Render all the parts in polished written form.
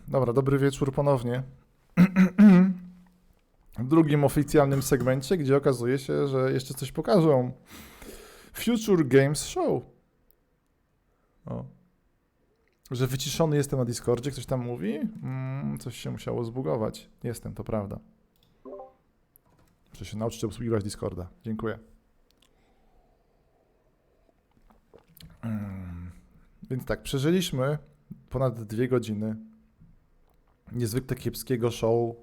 Dobra, dobry wieczór ponownie. W drugim oficjalnym segmencie, gdzie okazuje się, że jeszcze coś pokażą. Future Games Show. O. Że wyciszony jestem na Discordzie, ktoś tam mówi? Coś się musiało zbugować. Jestem, to prawda. Muszę się nauczyć obsługiwać Discorda. Dziękuję. Więc tak, przeżyliśmy ponad 2 godziny niezwykle kiepskiego show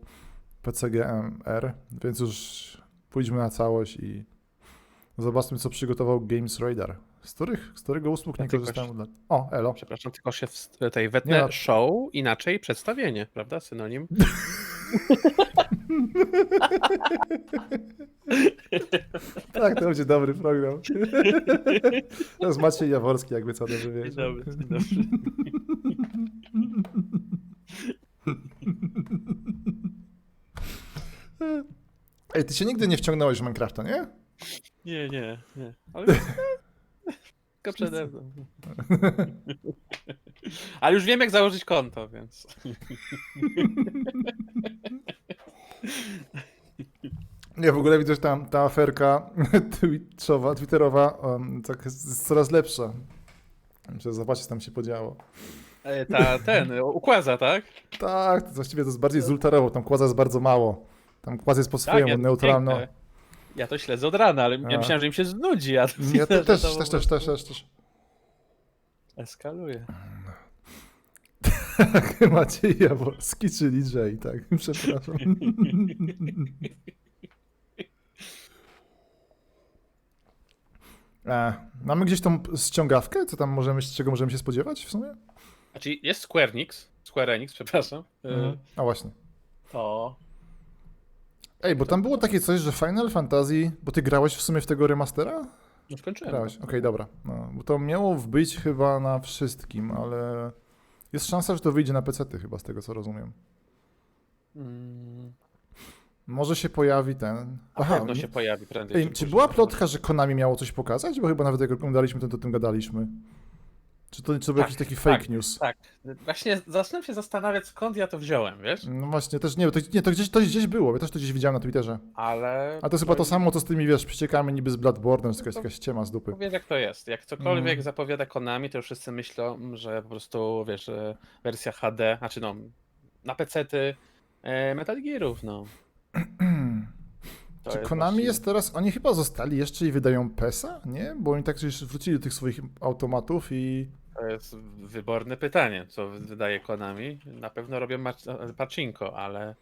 PCGMR, więc już pójdźmy na całość i zobaczmy, co przygotował Games Radar. Z którego usług nie korzystałem. O, elo. Przepraszam, tylko się tutaj wetnę. Nie ma- Show, inaczej przedstawienie, prawda? Synonim. Tak, to będzie dobry program. To jest Maciej Jaworski, jakby co dobrze wiesz. Dzień dobry, dzień dobry. Ej, ty się nigdy nie wciągnąłeś w Minecrafta, nie? Nie. Ale tylko przede mną. Ale już wiem, jak założyć konto, więc... Nie, w ogóle widzę, że ta aferka twitterowa tak jest coraz lepsza. Muszę zobaczyć, co tam się podziało. Ukłaza, tak? Tak, to właściwie to jest bardziej zultarowo, tam kłaza jest bardzo mało. Tam kłaz jest po Tak, swojemu, ja to neutralno. piękne. Ja to śledzę od rana, ale ja myślałem, że im się znudzi. Ja też. Eskaluje. Maciej Jaworski, czyli Jay, tak, przepraszam. Mamy gdzieś tą ściągawkę? Co tam czego możemy się spodziewać w sumie? Znaczy jest Square Enix, przepraszam. A właśnie. To... Ej, bo tam było takie coś, że Final Fantasy, bo ty grałeś w sumie w tego remastera? No skończyłem. Grałeś, okej, dobra. No, bo to miało być chyba na wszystkim, ale jest szansa, że to wyjdzie na PC-ty chyba, z tego co rozumiem. Może się pojawi ten... Na pewno się pojawi prędzej. Ej, czy była plotka, że Konami miało coś pokazać? Bo chyba nawet jak oglądaliśmy to o tym gadaliśmy. Czy to był jakiś taki fake news? Tak. Właśnie zaczynam się zastanawiać, skąd ja to wziąłem, wiesz? No właśnie, też nie, to gdzieś było, ja też to gdzieś widziałem na Twitterze. Ale... A to jest chyba to samo, co z tymi, wiesz, przyciekami niby z Bloodborne, to jest jakaś ściema z dupy. Powiedz, jak to jest. Jak cokolwiek zapowiada Konami, to już wszyscy myślą, że po prostu, wiesz, wersja HD, znaczy no, na PC-ty Metal Gearów, no. Czy Konami jest teraz, oni chyba zostali jeszcze i wydają PES-a, nie? Bo oni tak już wrócili do tych swoich automatów i... To jest wyborne pytanie, co wydaje Konami. Na pewno robią pachinko, ale...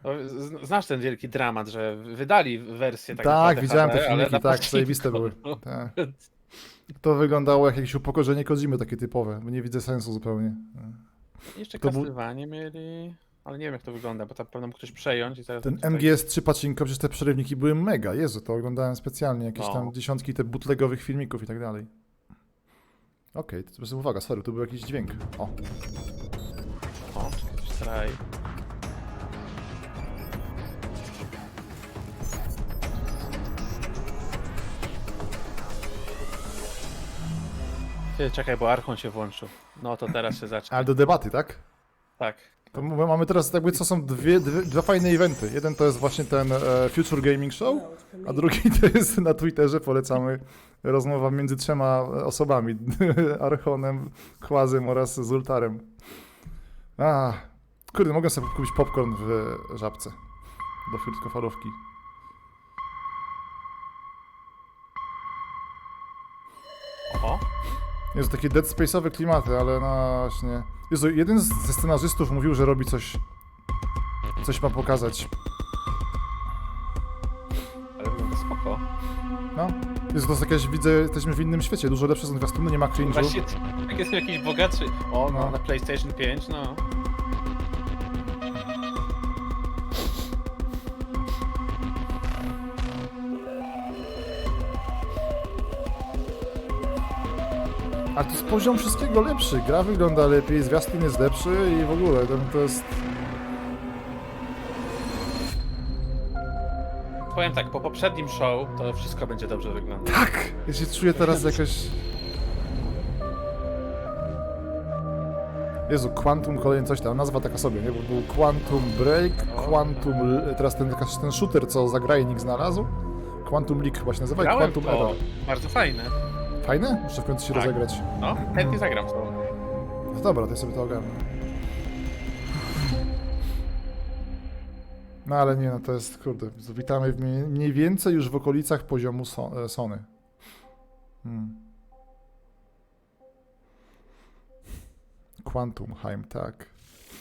No, znasz ten wielki dramat, że wydali wersję tak Tak, naprawdę widziałem HD, te ale filmiki, na tak, pachinko, zajebiste były. no. Tak. To wyglądało jak jakieś upokorzenie Kojimy takie typowe, bo nie widzę sensu zupełnie. Jeszcze To był- Castlevanię mieli, ale nie wiem, jak to wygląda, bo tam pewno mógł ktoś przejąć i zaraz... Ten tutaj- MGS3 Pachinko, przecież te przerywniki były mega, Jezu, to oglądałem specjalnie, jakieś No. tam dziesiątki te bootlegowych filmików i tak dalej. Okej, to jest uwaga, sorry, tu był jakiś dźwięk. O, O, straj. Ty, czekaj, bo Archon się włączył. No to teraz się zacznie. ale do debaty, tak? Tak. To mamy teraz jakby co są dwa fajne eventy. Jeden to jest właśnie ten Future Gaming Show, a drugi to jest na Twitterze, polecamy, rozmowa między 3 osobami. Archonem, Kłazem oraz Zultarem. Kurde, mogę sobie kupić popcorn w Żabce do krótkofalówki. O, Jezu, takie Dead Space'owe klimaty, ale no właśnie... Jezu, jeden ze scenarzystów mówił, że robi coś ma pokazać. ale wygląda spoko. No. Jezu, to jest jakaś, widzę, jesteśmy w innym świecie, dużo lepsze są zwiastuny, nie ma cringe'u. Właśnie, jak jest jakiś bogatszy... O, no, No. na PlayStation 5, no. A to jest poziom wszystkiego lepszy, gra wygląda lepiej, zwiastun jest lepszy i w ogóle to jest... Powiem tak, po poprzednim show to wszystko będzie dobrze wyglądać. Tak! Ja się czuję teraz jakoś... Jezu, Quantum kolejny coś tam, nazwa taka sobie, nie? Bo był Quantum Break, teraz ten shooter, co zagrajnik znalazł. Quantum League chyba się nazywa i Grałem Quantum to, Error. bardzo fajne. Fajne? Muszę w końcu się Tak. rozegrać. No, chętnie zagram z tobą. No dobra, to ja sobie to ogarnę. No ale nie, no to jest, kurde, witamy mniej więcej już w okolicach poziomu Sony. Quantum Heim, tak.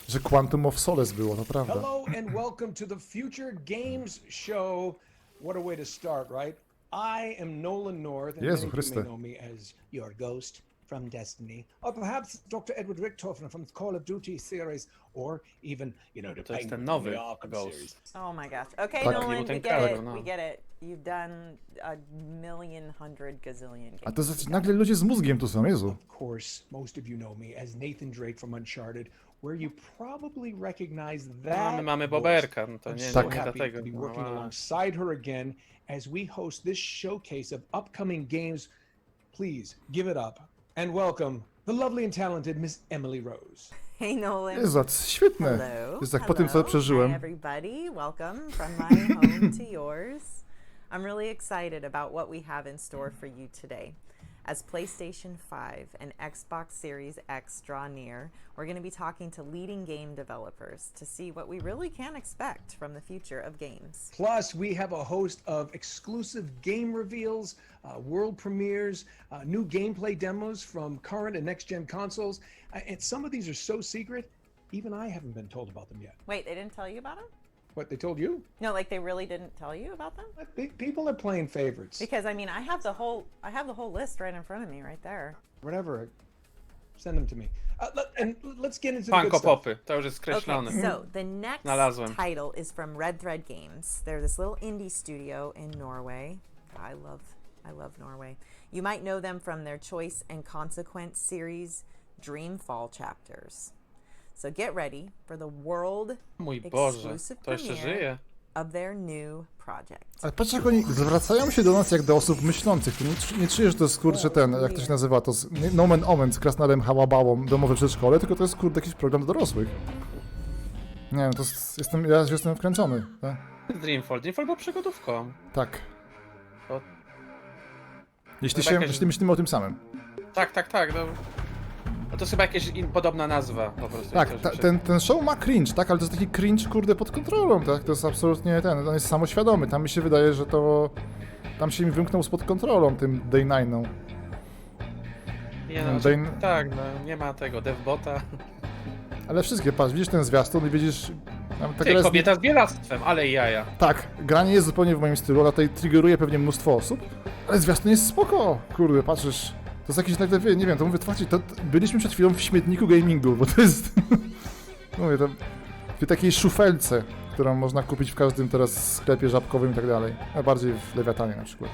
Że Quantum of Solace było, to prawda. Hello and welcome to the Future Games Show. What a way to start, right? I am Nolan North, and Jezu many of you Chryste. may know me as your ghost from Destiny, or perhaps Dr. Edward Richtofen from the Call of Duty series, or even, the To jest Penguin ten from nowy the Arkham Ghost. series. Oh my gosh. Okay, Tak. Nolan, we Ten get Karol, it. no. We get it. You've done a million, hundred gazillion games. A to jest, nagle ludzie z mózgiem tu są, Jezu. Of course, most of you know me as Nathan Drake from Uncharted, where you probably recognize that. My mamy voice. Boberka, no to I'm nie, so nie happy dlatego. to be No, working a- alongside her again as we host this showcase of upcoming games. Please give it up and welcome the lovely and talented Miss Emily Rose. Hey, Nolan. Jezu, to jest świetne. Hello. Jest tak po tym, co przeżyłem. Hi, everybody. Welcome from my home to yours. I'm really excited about what we have in store for you today. As PlayStation 5 and Xbox Series X draw near, we're going to be talking to leading game developers to see what we really can expect from the future of games. Plus, we have a host of exclusive game reveals, world premieres, new gameplay demos from current and next-gen consoles. And some of these are so secret, even I haven't been told about them yet. Wait, they didn't tell you about them? What, they told you? No, like they really didn't tell you about them? People are playing favorites. Because I mean, I have the whole list right in front of me, right there. Whatever, send them to me. Let's get into the good Funko stuff. Popy, to już jest skreślone. Okay, so the next Znalazłem. title is from Red Thread Games. They're this little indie studio in Norway. I love Norway. You might know them from their Choice and Consequence series, Dreamfall chapters. So get ready for the world Mój Boże, exclusive to jeszcze premiere żyje. of their new project. Ale patrz jak oni zwracają się do nas jak do osób myślących. Ty nie czujesz, że to jest kurczę ten, jak to się nazywa, to z Nomen Omen z Krasnalem Hałabałą, domowe przedszkole, tylko to jest kurde jakiś program dla dorosłych. Nie wiem, to ja jestem wkręcony. Tak? Dreamfall był przygodówką. Tak. To... Jeśli Chyba jakaś- myślimy o tym samym. Tak, no. No to jest chyba jakaś podobna nazwa po prostu. Tak, To, że ten show ma cringe, tak, ale to jest taki cringe, kurde, pod kontrolą, tak, to jest absolutnie on jest samoświadomy, tam mi się wydaje, że tam się mi wymknął spod kontrolą tym Day 9. Nie, no, tak, no, nie ma tego devbota. Ale wszystkie, patrz, widzisz ten zwiastun i widzisz... Ty, kobieta z bielactwem, ale jaja. Tak, granie jest zupełnie w moim stylu, ona tutaj triggeruje pewnie mnóstwo osób, ale zwiastun jest spoko, kurde, patrzysz, to jest jakiś nagle, nie wiem, to mówię, byliśmy przed chwilą w śmietniku gamingu, bo to jest, mówię, to w takiej szufelce, którą można kupić w każdym teraz sklepie żabkowym i tak dalej, a bardziej w Lewiatanie na przykład.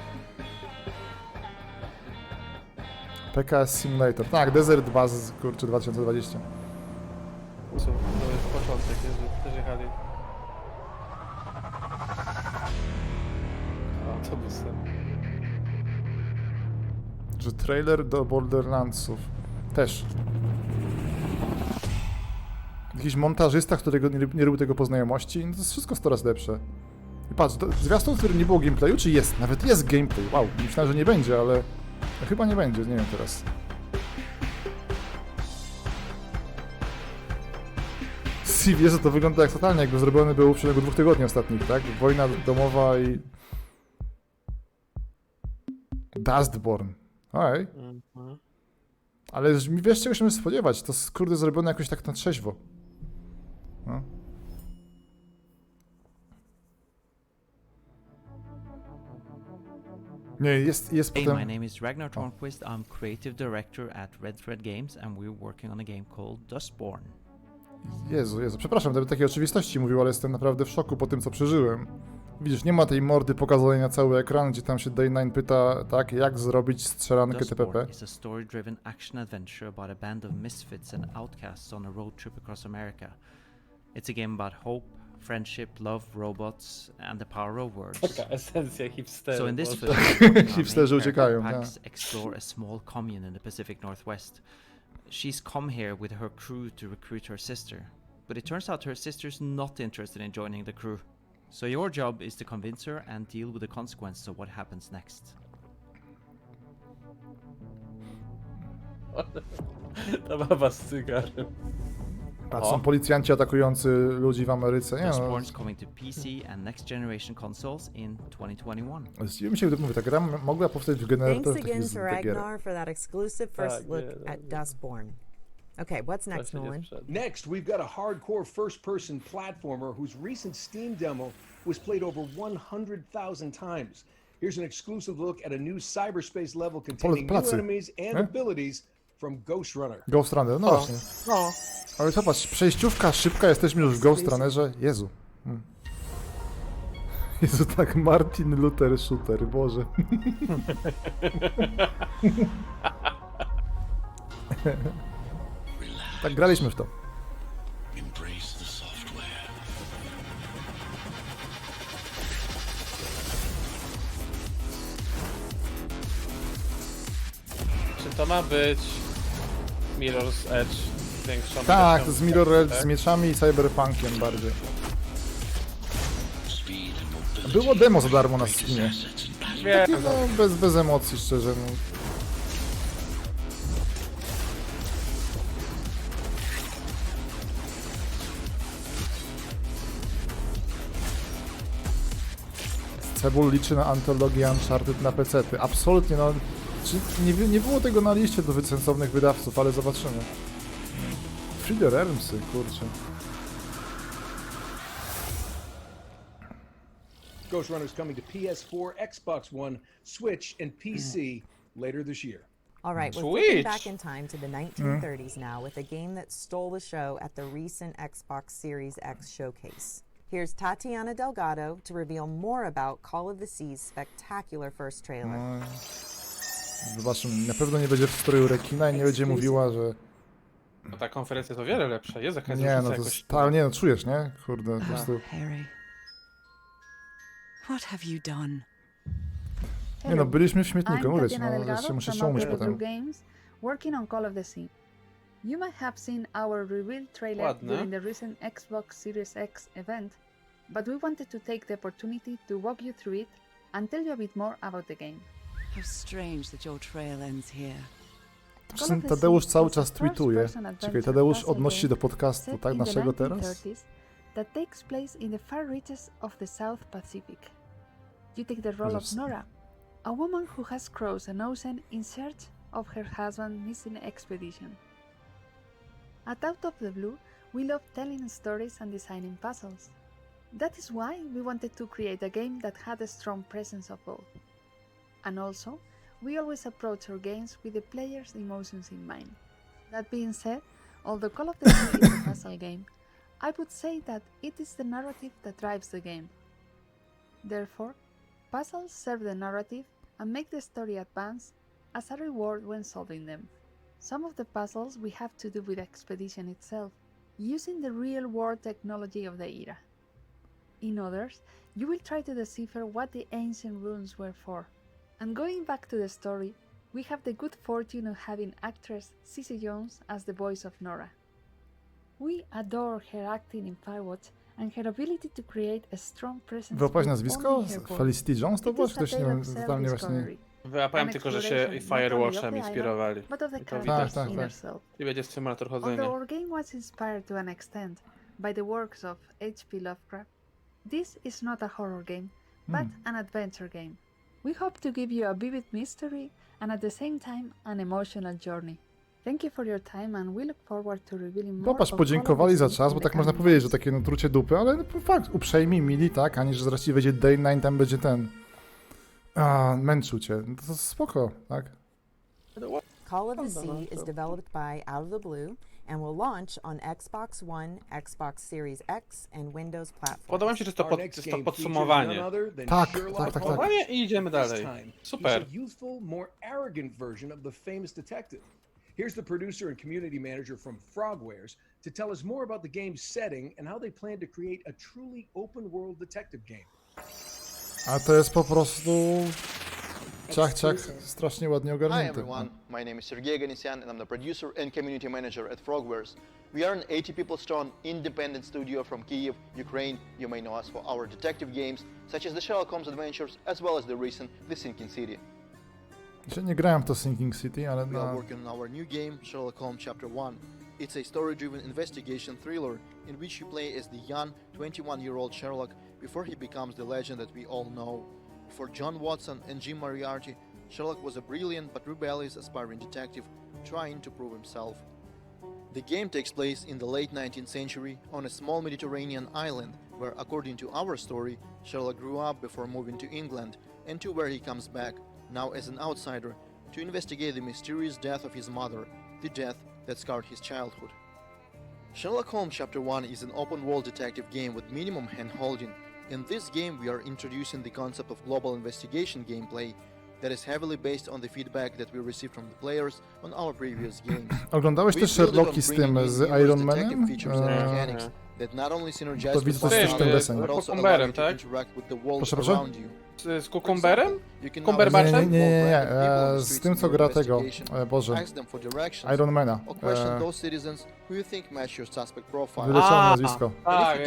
PKS Simulator, tak, Desert Bus, kurczę, 2020. To jest początek, też jechali. Autobusem. Że trailer do Borderlandsów. Też. Jakiś montażysta, którego nie robił tego po znajomości, no to jest wszystko coraz lepsze. I patrz, zwiastun, w którym nie było gameplayu, czy jest? Nawet jest gameplay. Wow, myślałem, że nie będzie, ale chyba nie będzie, nie wiem teraz. Wie, że to wygląda jak totalnie, jakby zrobiony był w ciągu 2 tygodni ostatnich, tak? Wojna domowa i... Dustborn. Oj. Ale wiesz, czego się możesz spodziewać. To jest, kurde, zrobione jakoś tak na trzeźwo. No. Nie, jest Hey, potem... my name is Ragnar Tornquist. I'm creative director at Red Thread Games, and we're working on a game called Dustborn. Jezu, przepraszam, gdyby takiej oczywistości mówił, ale jestem naprawdę w szoku po tym, co przeżyłem. Widzisz, nie ma tej mordy pokazanej na cały ekran, gdzie tam się Day9 pyta, tak, jak zrobić strzelankę TPP. Dustborn is a story-driven action adventure about a band of misfits and outcasts on a road trip across America. It's a game about hope, friendship, love, robots, and the power of words. Taka esencja hipsteru. So in this Boże. film, our main Hipsterzy character uciekają, Pax explore a small commune in the Pacific Northwest. She's come here with her crew to recruit her sister, but it turns out her sister's not interested in joining the crew. So your job is to convince her and deal with the consequences of what happens next. Ta baba z cygarem. Patrz, są policjanci atakujący ludzi w Ameryce. Nie, no, Dustborn's coming to PC and next generation consoles in 2021. zdziwiłem mi się, gdy mówię, ta gra mogła powstać w generatorach Thanks takich again z to gier. Ragnar for that exclusive first Tak, look nie, at no. Dustborn. Okay, what's next, Nolan? Next, we've got a hardcore first-person platformer whose recent Steam demo was played over 100,000 times. Here's an exclusive look at a new cyberspace level containing new Polacy. enemies and abilities from Ghost Runner. Ghost Runner, no właśnie. O, Ale zobacz, przejściówka szybka, jesteśmy już w Ghost Runnerze. Jezu. Jezu, tak, Martin Luther Shooter, Boże. Tak graliśmy w to. Embrace the software. Czy to ma być Mirror's Edge z większą Tak, ilością z Mirror Edge, tak? z mieczami i cyberpunkiem bardziej. Speed and mobility. Było demo za darmo na Steamie. Assets and value. Wiem, No, bez emocji, szczerze. No. Cebul liczy na antologię Uncharted na PC-ty. Absolutnie, no. Nie było tego na liście do sensownych wydawców, ale zobaczymy. Frieder Ermsy, kurczę. Ghost Runner is coming to PS4, Xbox One, Switch, and PC later this year. all right, we're Switch. flipping back in time to the 1930s now with a game that stole the show at the recent Xbox Series X showcase. Here's Tatiana Delgado to reveal more about Call of the Sea's spectacular first trailer. Zobaczymy. Na pewno nie będzie w stroju rekina i nie będzie mówiła, że... No ta konferencja jest o wiele lepsza. Jest jakaś Nie, no różnica to jakoś. jest... Nie, no czujesz, nie? Kurde, po prostu... Harry, what have you done? Nie no, byliśmy w I'm śmietniku, mówię ci, Tatiana no, Delgado jeszcze muszę from się umyć Outdoor potem. Blue Games, working on Call of the Sea. You might have seen our reveal trailer Ładne. during the recent Xbox Series X event, but we wanted to take the opportunity to walk you through it and tell you a bit more about the game. How strange that your trail ends here. Tymczasem Tadeusz cały czas tweetuje. Czekaj, Tadeusz odnosi się do podcastu, set tak, in the naszego teraz? 1930s that takes place in the far reaches of the South Pacific. You take the role of Jezus. Nora, a woman who has crossed an ocean in search of her husband's missing expedition. At Out of the Blue, we love telling stories and designing puzzles. That is why we wanted to create a game that had a strong presence of both. And also, we always approach our games with the player's emotions in mind. That being said, although Call of the Sea is a puzzle game, I would say that it is the narrative that drives the game. Therefore, puzzles serve the narrative and make the story advance as a reward when solving them. Some of the puzzles we have to do with the expedition itself, using the real-world technology of the era. In others, you will try to decipher what the ancient runes were for. And going back to the story, we have the good fortune of having actress Cissy Jones as the voice of Nora. We adore her acting in Firewatch and her ability to create a strong presence. Wyobraź with nazwisko? only her voice. Felicity Jones to It było? is Czy a ktoś tale nie of totalnie właśnie... self-discovery, Wyłapałem an tylko, że exploration się not only of Firewatchem the island, inspirowali. but of the I to character's tak, inner tak. self. I będzie symulator Although chodzenia. our game was inspired to an extent by the works of H.P. Lovecraft, this is not a horror game, but an adventure game. We hope to give you a vivid mystery and at the same time an emotional journey. Thank you for your time and we look forward to revealing more Popatrz, of podziękowali Call za of the czas, Sea bo in tak the można coming powiedzieć, że months. takie no trucie dupy, ale no, fakt, uprzejmi, mili, tak, a nie, że zaraz ci będzie day 9, tam będzie ten... męczył cię. No to spoko, tak? Call of the Sea is developed by Out of the Blue and will launch on Xbox One, Xbox Series X, and Windows platforms. Podoba mi się, że to, Our next jest to game features podsumowanie. none other than Tak, Sherlock tak, tak, tak. Holmes. Podsumowanie i idziemy This dalej. time, Super. he's a youthful, more arrogant version of the famous detective. Here's the producer and community manager from Frogwares to tell us more about the game's setting and how they plan to create a truly open-world detective game. A to jest po prostu... Ciach, ciach, strasznie ładnie Hi ogarnięty. everyone, my name is Sergey Aganesian and I'm the producer and community manager at Frogwares. We are an 80 people strong independent studio from Kyiv, Ukraine. You may know us for our detective games such as the Sherlock Holmes Adventures as well as the recent The Sinking City. Jeszcze nie grałem w to Sinking City, ale We are working on our new game, Sherlock Holmes Chapter 1. It's a story-driven investigation thriller in which you play as the young 21-year-old Sherlock before he becomes the legend that we all know. For John Watson and Jim Moriarty, Sherlock was a brilliant but rebellious aspiring detective trying to prove himself. The game takes place in the late 19th century on a small Mediterranean island where, according to our story, Sherlock grew up before moving to England and to where he comes back, now as an outsider, to investigate the mysterious death of his mother, the death that scarred his childhood. Sherlock Holmes Chapter 1 is an open-world detective game with minimum hand-holding. In this game we are introducing the concept of global investigation gameplay that is heavily based on the feedback that we received from the players on our previous games. Oglądałeś te Sherlocki z tym, z Iron Manem? To widzę, to jest ten deseń. Kukumberem, tak? Proszę, proszę? Z kukumberem? Nie, Kumberbaczem? nie, z tym co gra tego, Boże, Iron Mana. Wyleciało nazwisko. Tak,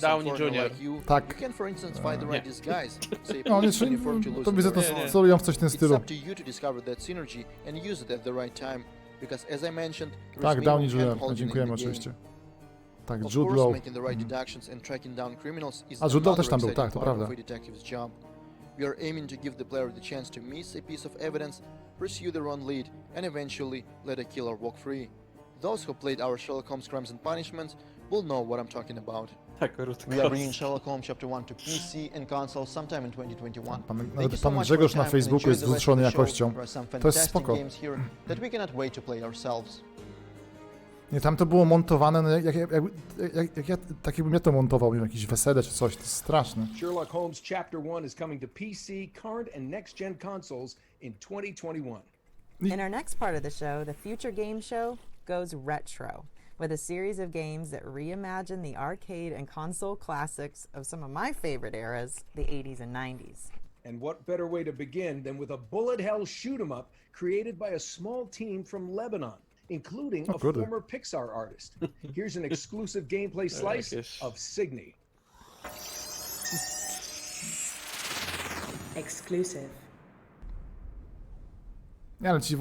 Downey Jr. Tak. No, nie, to widzę, to celują w coś w tym stylu. Tak, Downey Jr., dziękujemy oczywiście. Tak, Jude Law. A Jude Law też tam był, tak, to prawda. We are aiming to give the player the chance to miss a piece of evidence, pursue their own lead, and eventually let a killer walk free. Those who played our Sherlock Holmes Crimes and Punishments will know what I'm talking about. We are bringing Sherlock Holmes Chapter 1 to PC and console sometime in 2021. Nawet pan Grzegorz na Facebooku jest wzruszony jakością. To jest spoko. Nie, tam to było montowane, no tak jakbym ja to montował, jakieś wesele czy coś, to jest straszne. Sherlock Holmes Chapter 1 is coming to PC, current and next-gen consoles in 2021. In our next part of the show, the Future Game Show goes retro with a series of games that reimagine the arcade and console classics of some of my favorite eras, the 80s and 90s. And what better way to begin than with a bullet hell shoot 'em up created by a small team from Lebanon, including a former Pixar artist. Here's an exclusive gameplay slice of Signy. Exclusive. Nie, ale ci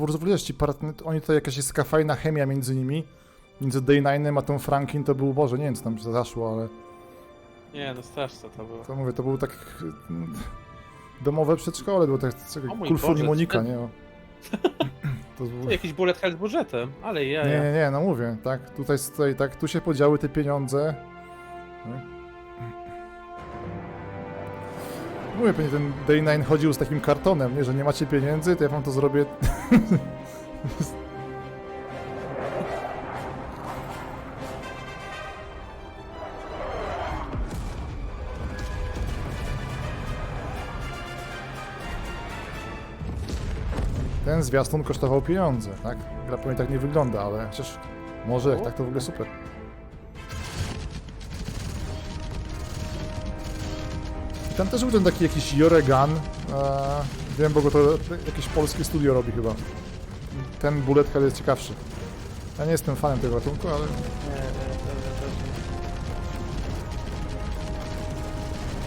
oni to jakaś jest taka fajna chemia między nimi. Między Day9 a tą Franklin to był, Boże, nie wiem co tam zaszło, ale... Nie, no straszne to było. To mówię, to był tak... Domowe przedszkole, było tak... Kulfun i Monika, nie? To był... Jakiś bullet hell z budżetem, ale ja... Nie, no mówię, tak, tutaj tak, tu się podziały te pieniądze. Mówię, pewnie ten Day9 chodził z takim kartonem, nie, że nie macie pieniędzy, to ja wam to zrobię. Ten zwiastun kosztował pieniądze, tak? Gra pewnie tak nie wygląda, ale chociaż może jak tak to w ogóle super. Tam też był ten taki jakiś Joregan, wiem, bo go to jakieś polskie studio robi chyba. Ten bullet hell jest ciekawszy. Ja nie jestem fanem tego gatunku, ale...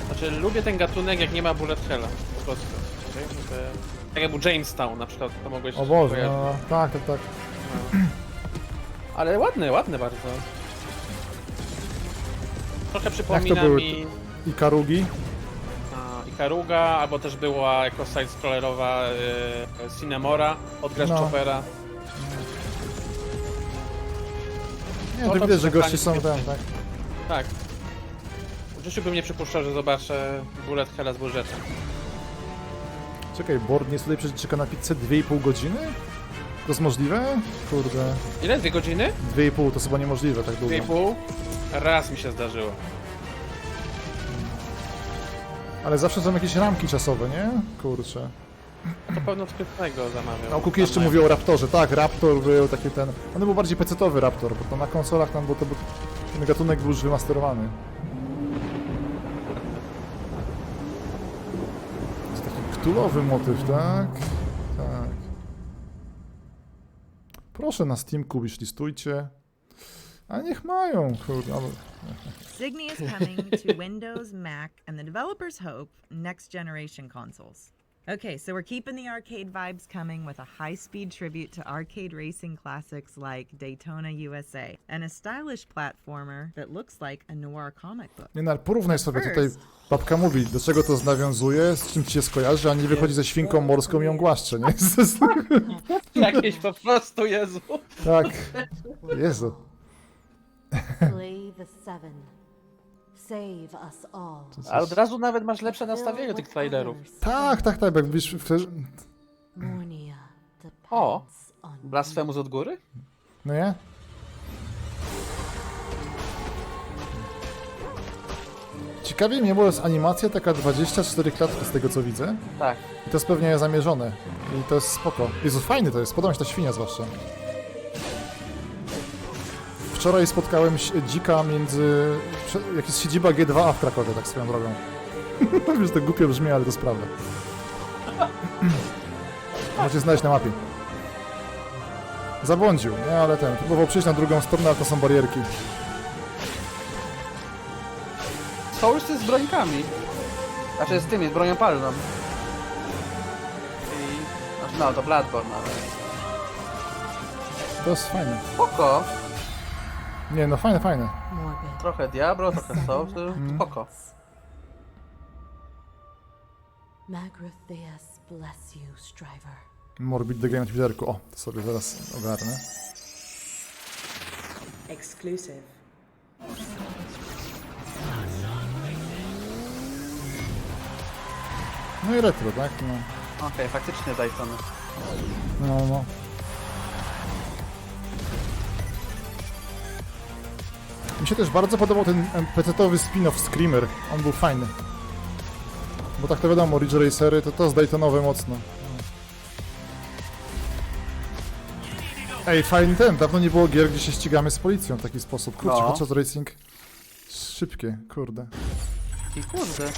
Znaczy lubię ten gatunek, jak nie ma bullet hella, po prostu. Tak jak był Jamestown na przykład, to mogłeś... O Boże, no, tak. No. Ale ładny bardzo. Trochę przypomina jak to były mi... Ikarugi? Ikaruga, albo też była jako side-scrollerowa Cinemora od Chopera. Nie, to widać, że goście są tam, tak? Tak. W życiu bym nie przypuszczał, że zobaczę bullet hella z budżetem. Czekaj, board nie jest tutaj przecież czeka na pizzę 2,5 godziny? To jest możliwe? Kurde. Ile? 2 godziny? 2,5 to chyba niemożliwe, tak długo. 2,5? Raz mi się zdarzyło. Ale zawsze są jakieś ramki czasowe, nie? Kurczę. To pewno skrytnego zamawiał. No, Kuki jeszcze mówił o Raptorze. Tak, Raptor był taki ten... On był bardziej pecetowy Raptor, bo to na konsolach tam był ten gatunek był już wymasterowany. Tytułowy motyw, tak? Tak. Proszę na Steamku, wishlistujcie. A niech mają, kurde. Signy is coming to Windows, Mac, and the developers hope next generation consoles. Okay, so we're keeping the arcade vibes coming with a high-speed tribute to arcade racing classics like Daytona USA and a stylish platformer that looks like a noir comic book. Nie, no, ale porównaj sobie, tutaj babka mówi, do czego to nawiązuje, z czym ci się skojarzy, a nie wychodzi ze świnką morską i ją głaszcze, nie? Jakieś po prostu, Jezu. Tak. Jezu. Slay the seven. Save us all. A od razu nawet masz lepsze nastawienie tych trailerów. Tak, tak, tak, jak widzisz... Mornia O! depends on Blasfemus od góry? No nie? Ciekawie mnie, bo jest animacja taka 24 klatki z tego co widzę. Tak. I to jest pewnie zamierzone. I to jest spoko. Jezu, fajny to jest, podoba mi się ta świnia zwłaszcza. Wczoraj spotkałem dzika między... Jak jest siedziba G2A w Krakowie, tak swoją drogą. Wiesz, to głupio brzmi, ale to jest prawda. Możecie znaleźć na mapie. Zabłądził, nie? Ale ten, próbował przyjść na drugą stronę, ale to są barierki. To już jest z brońkami. Znaczy z tymi, z bronią palną. Znaczy no, to Bloodborne, ale... To jest fajne. Spoko. Nie, no fajne, fajne. morbid. Trochę Diablo, trochę Souls, spoko. Magrathias bless you, striver. Morbid the Game na Twitterku. O, to sobie zaraz ogarnę. Exclusive. No i retro, tak? No, Okej, faktycznie Daytona. no. Mi się też bardzo podobał ten PC-towy spin-off Screamer. On był fajny. Bo tak to wiadomo, Ridge Racery to jest Daytonowe mocno. Ej, fajny ten. Dawno nie było gier, gdzie się ścigamy z policją w taki sposób. Kurczę, No. podczas racing szybkie, kurde. I kurde.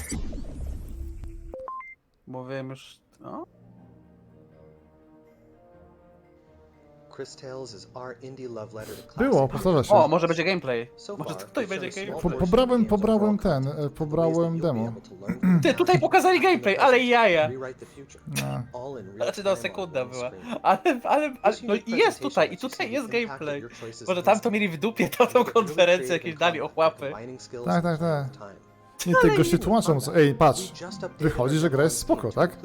Bo wiem już... No? Chris Tales is our indie love letter to classic. Było, powtarza się. O, może będzie gameplay. So Może far, tutaj we've będzie shown a gameplay. small version of Pobrałem games overall ten, content, pobrałem ways that you'll be demo. able to learn from Ty, tutaj pokazali gameplay, ale jaja. rewrite the future. No. All in real Znaczy time no, on sekunda one była. screen. Ale no i jest tutaj, i tutaj jest gameplay. Może tam to mieli w dupie, tą konferencję, jakieś dali ochłapy. Tak, tak, tak. Nie, te goście tłumaczą, co... Ej, patrz, wychodzi, że gra jest spoko, tak?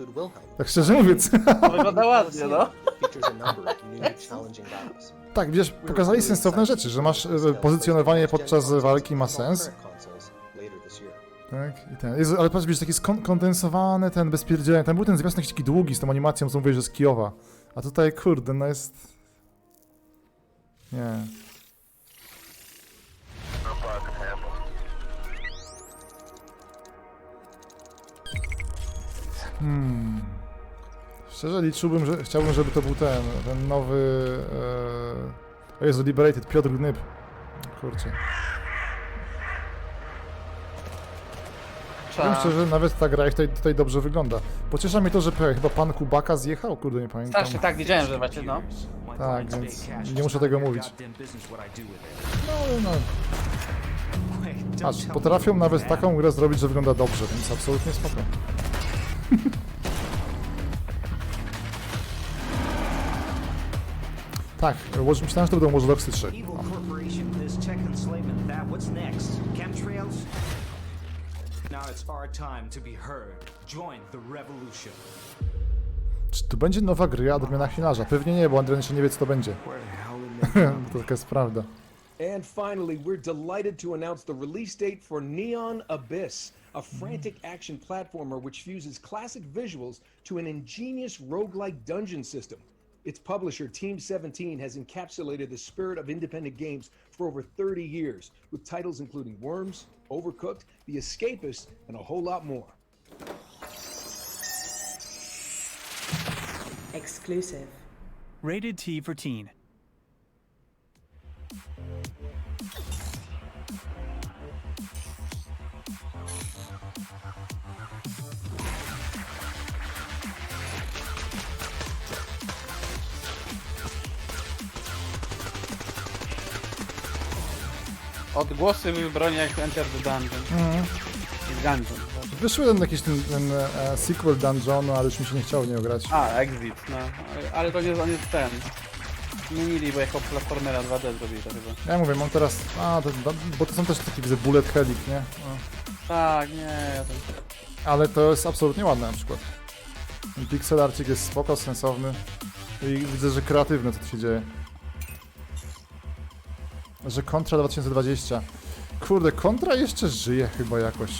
Tak szczerze mówiąc. To wygląda ładnie, no. Tak, wiesz, pokazali sensowne rzeczy, że masz pozycjonowanie podczas walki ma sens. Tak, i ten. Jezu, ale patrz, wiesz, taki skondensowany, ten bezpierdzielny. Tam był ten zwiastun taki długi z tą animacją, co mówię, że z Kijowa. A tutaj, kurde, no jest... Nie. Szczerze liczyłbym, że chciałbym, żeby to był ten nowy... O Jezu, Liberated, Piotr Gnyb. Kurczę. Powiem szczerze, nawet ta gra tutaj dobrze wygląda. Pociesza mnie to, że chyba pan Kubaka zjechał, kurde, nie pamiętam. Strasznie, tak, widziałem, że właśnie, no. Tak, więc nie muszę tego mówić. No. Patrz, potrafią nawet taką grę zrobić, że wygląda dobrze, więc absolutnie spoko. Tak, myślałem, że to będą Watch Dogsy 3. Czy tu będzie nowa gra odmiana chwielarza? Pewnie nie, bo Andrzej jeszcze nie wie, co to będzie. To taka jest prawda. And finally, we're delighted to announce the release date for Neon Abyss, a frantic action platformer which fuses classic visuals to an ingenious roguelike dungeon system. Its publisher, Team 17, has encapsulated the spirit of independent games for over 30 years, with titles including Worms, Overcooked, The Escapist, and a whole lot more. Exclusive. Rated T for teen. Odgłosy w broniach Enter the Dungeon. Dungeon. Wyszły jakiś ten sequel Dungeonu, ale już mi się nie chciało w niego grać. A, Exit, no. Ale to nie on jest ten. Zmienili, bo jako platformera 2D zrobili to chyba. Ja mówię, mam teraz... bo to są też takie, widzę, bullet hellik, nie? Tak, nie. Ale to jest absolutnie ładne na przykład. Ten pixel arcik jest spoko, sensowny. I widzę, że kreatywne co tu się dzieje. Że Kontra 2020. Kurde, Kontra jeszcze żyje chyba jakoś.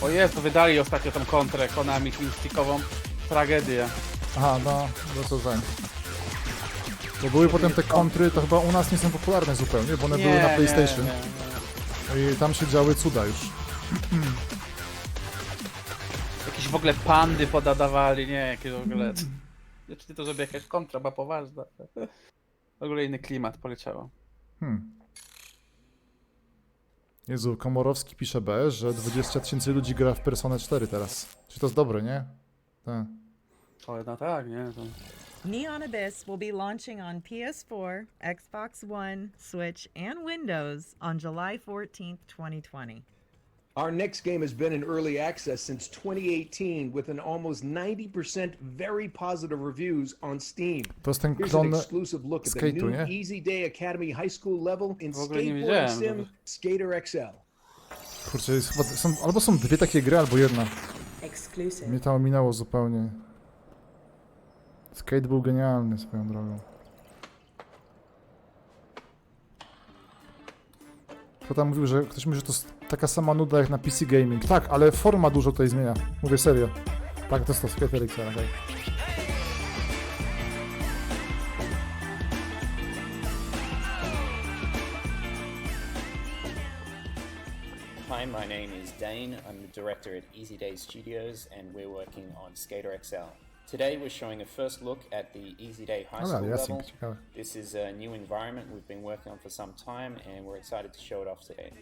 O Jezu, wydali ostatnio tą kontrę Konami Stickową. Tragedię. Aha, no to tak. Bo były potem te kontry, to chyba u nas nie są popularne zupełnie, bo one były na PlayStation. Nie. I tam się działy cuda już. Jakieś w ogóle pandy podadawali, nie, jakieś w ogóle... Czy to żeby jakaś kontra była poważna. W ogóle inny klimat poleciało. Jezu, Komorowski pisze B, że 20 000 ludzi gra w Personę 4 teraz. Czy to jest dobre, nie? Tak. O, no tak, nie? To... Neon Abyss will be launching on PS4, Xbox One, Switch, and Windows on July 14th, 2020. Our next game has been in early access since 2018 with an almost 90% very positive reviews on Steam. To jest ten Here's an klon exclusive look at the Skate'u, new nie? Easy Day Academy High School level in W ogóle nie skateboarding widziałem. sim Skater XL. Kurczę, jest chyba, albo są dwie takie gry, albo jedna. Exclusive. Mnie to ominęło zupełnie. Skate był genialny swoją drogą. Kto tam mówił, że ktoś mówi, że to jest taka sama nuda jak na PC Gaming. Tak, ale forma dużo tutaj zmienia. Mówię serio. Tak, to jest to Skater XL, okay. Hi, my name is Dane. I'm the director at Easy Day Studios and we're working on Skater XL. Today we're showing a first look at the Easy Day High School level. This is a new environment we've been working on for some time and we're excited to show it off today.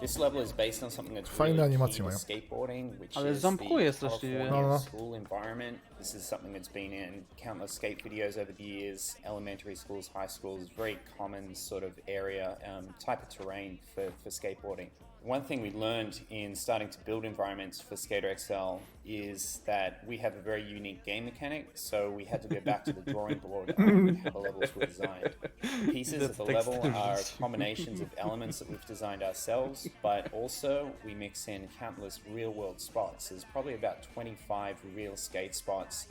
This level is based on something that's Fajne really animacje key to mają. skateboarding, which Ale is the ząbkuje straszliwie. California school environment. This is something that's been in countless skate videos over the years, elementary schools, high schools, very common sort of area, type of terrain for skateboarding. One thing we learned in starting to build environments for Skater XL is that we have a very unique game mechanic, so we had to go back to the drawing board on how the levels were designed. The pieces of the level are combinations of elements that we've designed ourselves, but also we mix in countless real-world spots. There's probably about 25 real skate spots,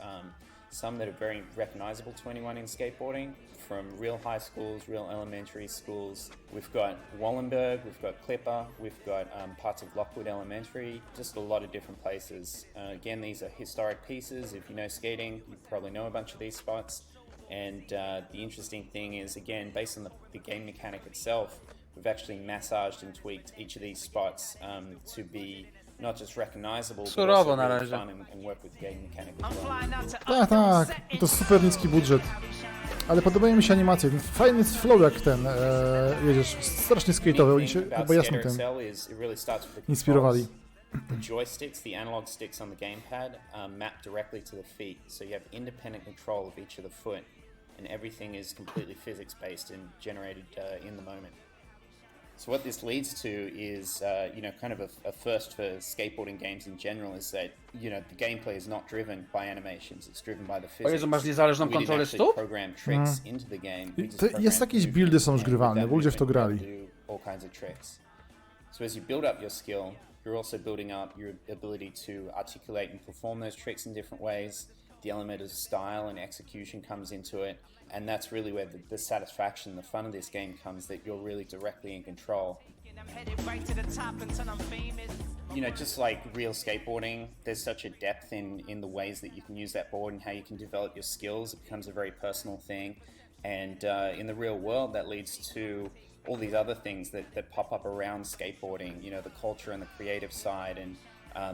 some that are very recognizable to anyone in skateboarding, from real high schools, real elementary schools. We've got Wallenberg, we've got Clipper, we've got parts of Lockwood Elementary, just a lot of different places. Again, these are historic pieces. If you know skating, you probably know a bunch of these spots. And the interesting thing is, again, based on the game mechanic itself, we've actually massaged and tweaked each of these spots to be not just recognizable, but also really fun and work with the game mechanic as well. Tak, to super niski budżet. Ale podobają mi się animacje. Ten fajny flow jak ten jedziesz, strasznie skate'owy, oni się chyba jasno tym inspirowali. The joysticks, the analog sticks on the gamepad, map directly to the feet, so you have independent control of each of the foot, and everything is completely physics-based and generated in the moment. So what this leads to is, kind of a first for skateboarding games in general is that, the gameplay is not driven by animations, it's driven by the physics. O Jezu, masz niezależną kontrolę stóp? Program tricks into the game. Jest jakieś buildy są już grywalne, bo ludzie w to grali. All kinds of tricks. So as you build up your skill, you're also building up your ability to articulate and perform those tricks in different ways. The element of style and execution comes into it, and that's really where the satisfaction, the fun of this game comes, that you're really directly in control. Just like real skateboarding, there's such a depth in the ways that you can use that board and how you can develop your skills. It becomes a very personal thing, and in the real world, that leads to all these other things that pop up around skateboarding, the culture and the creative side, and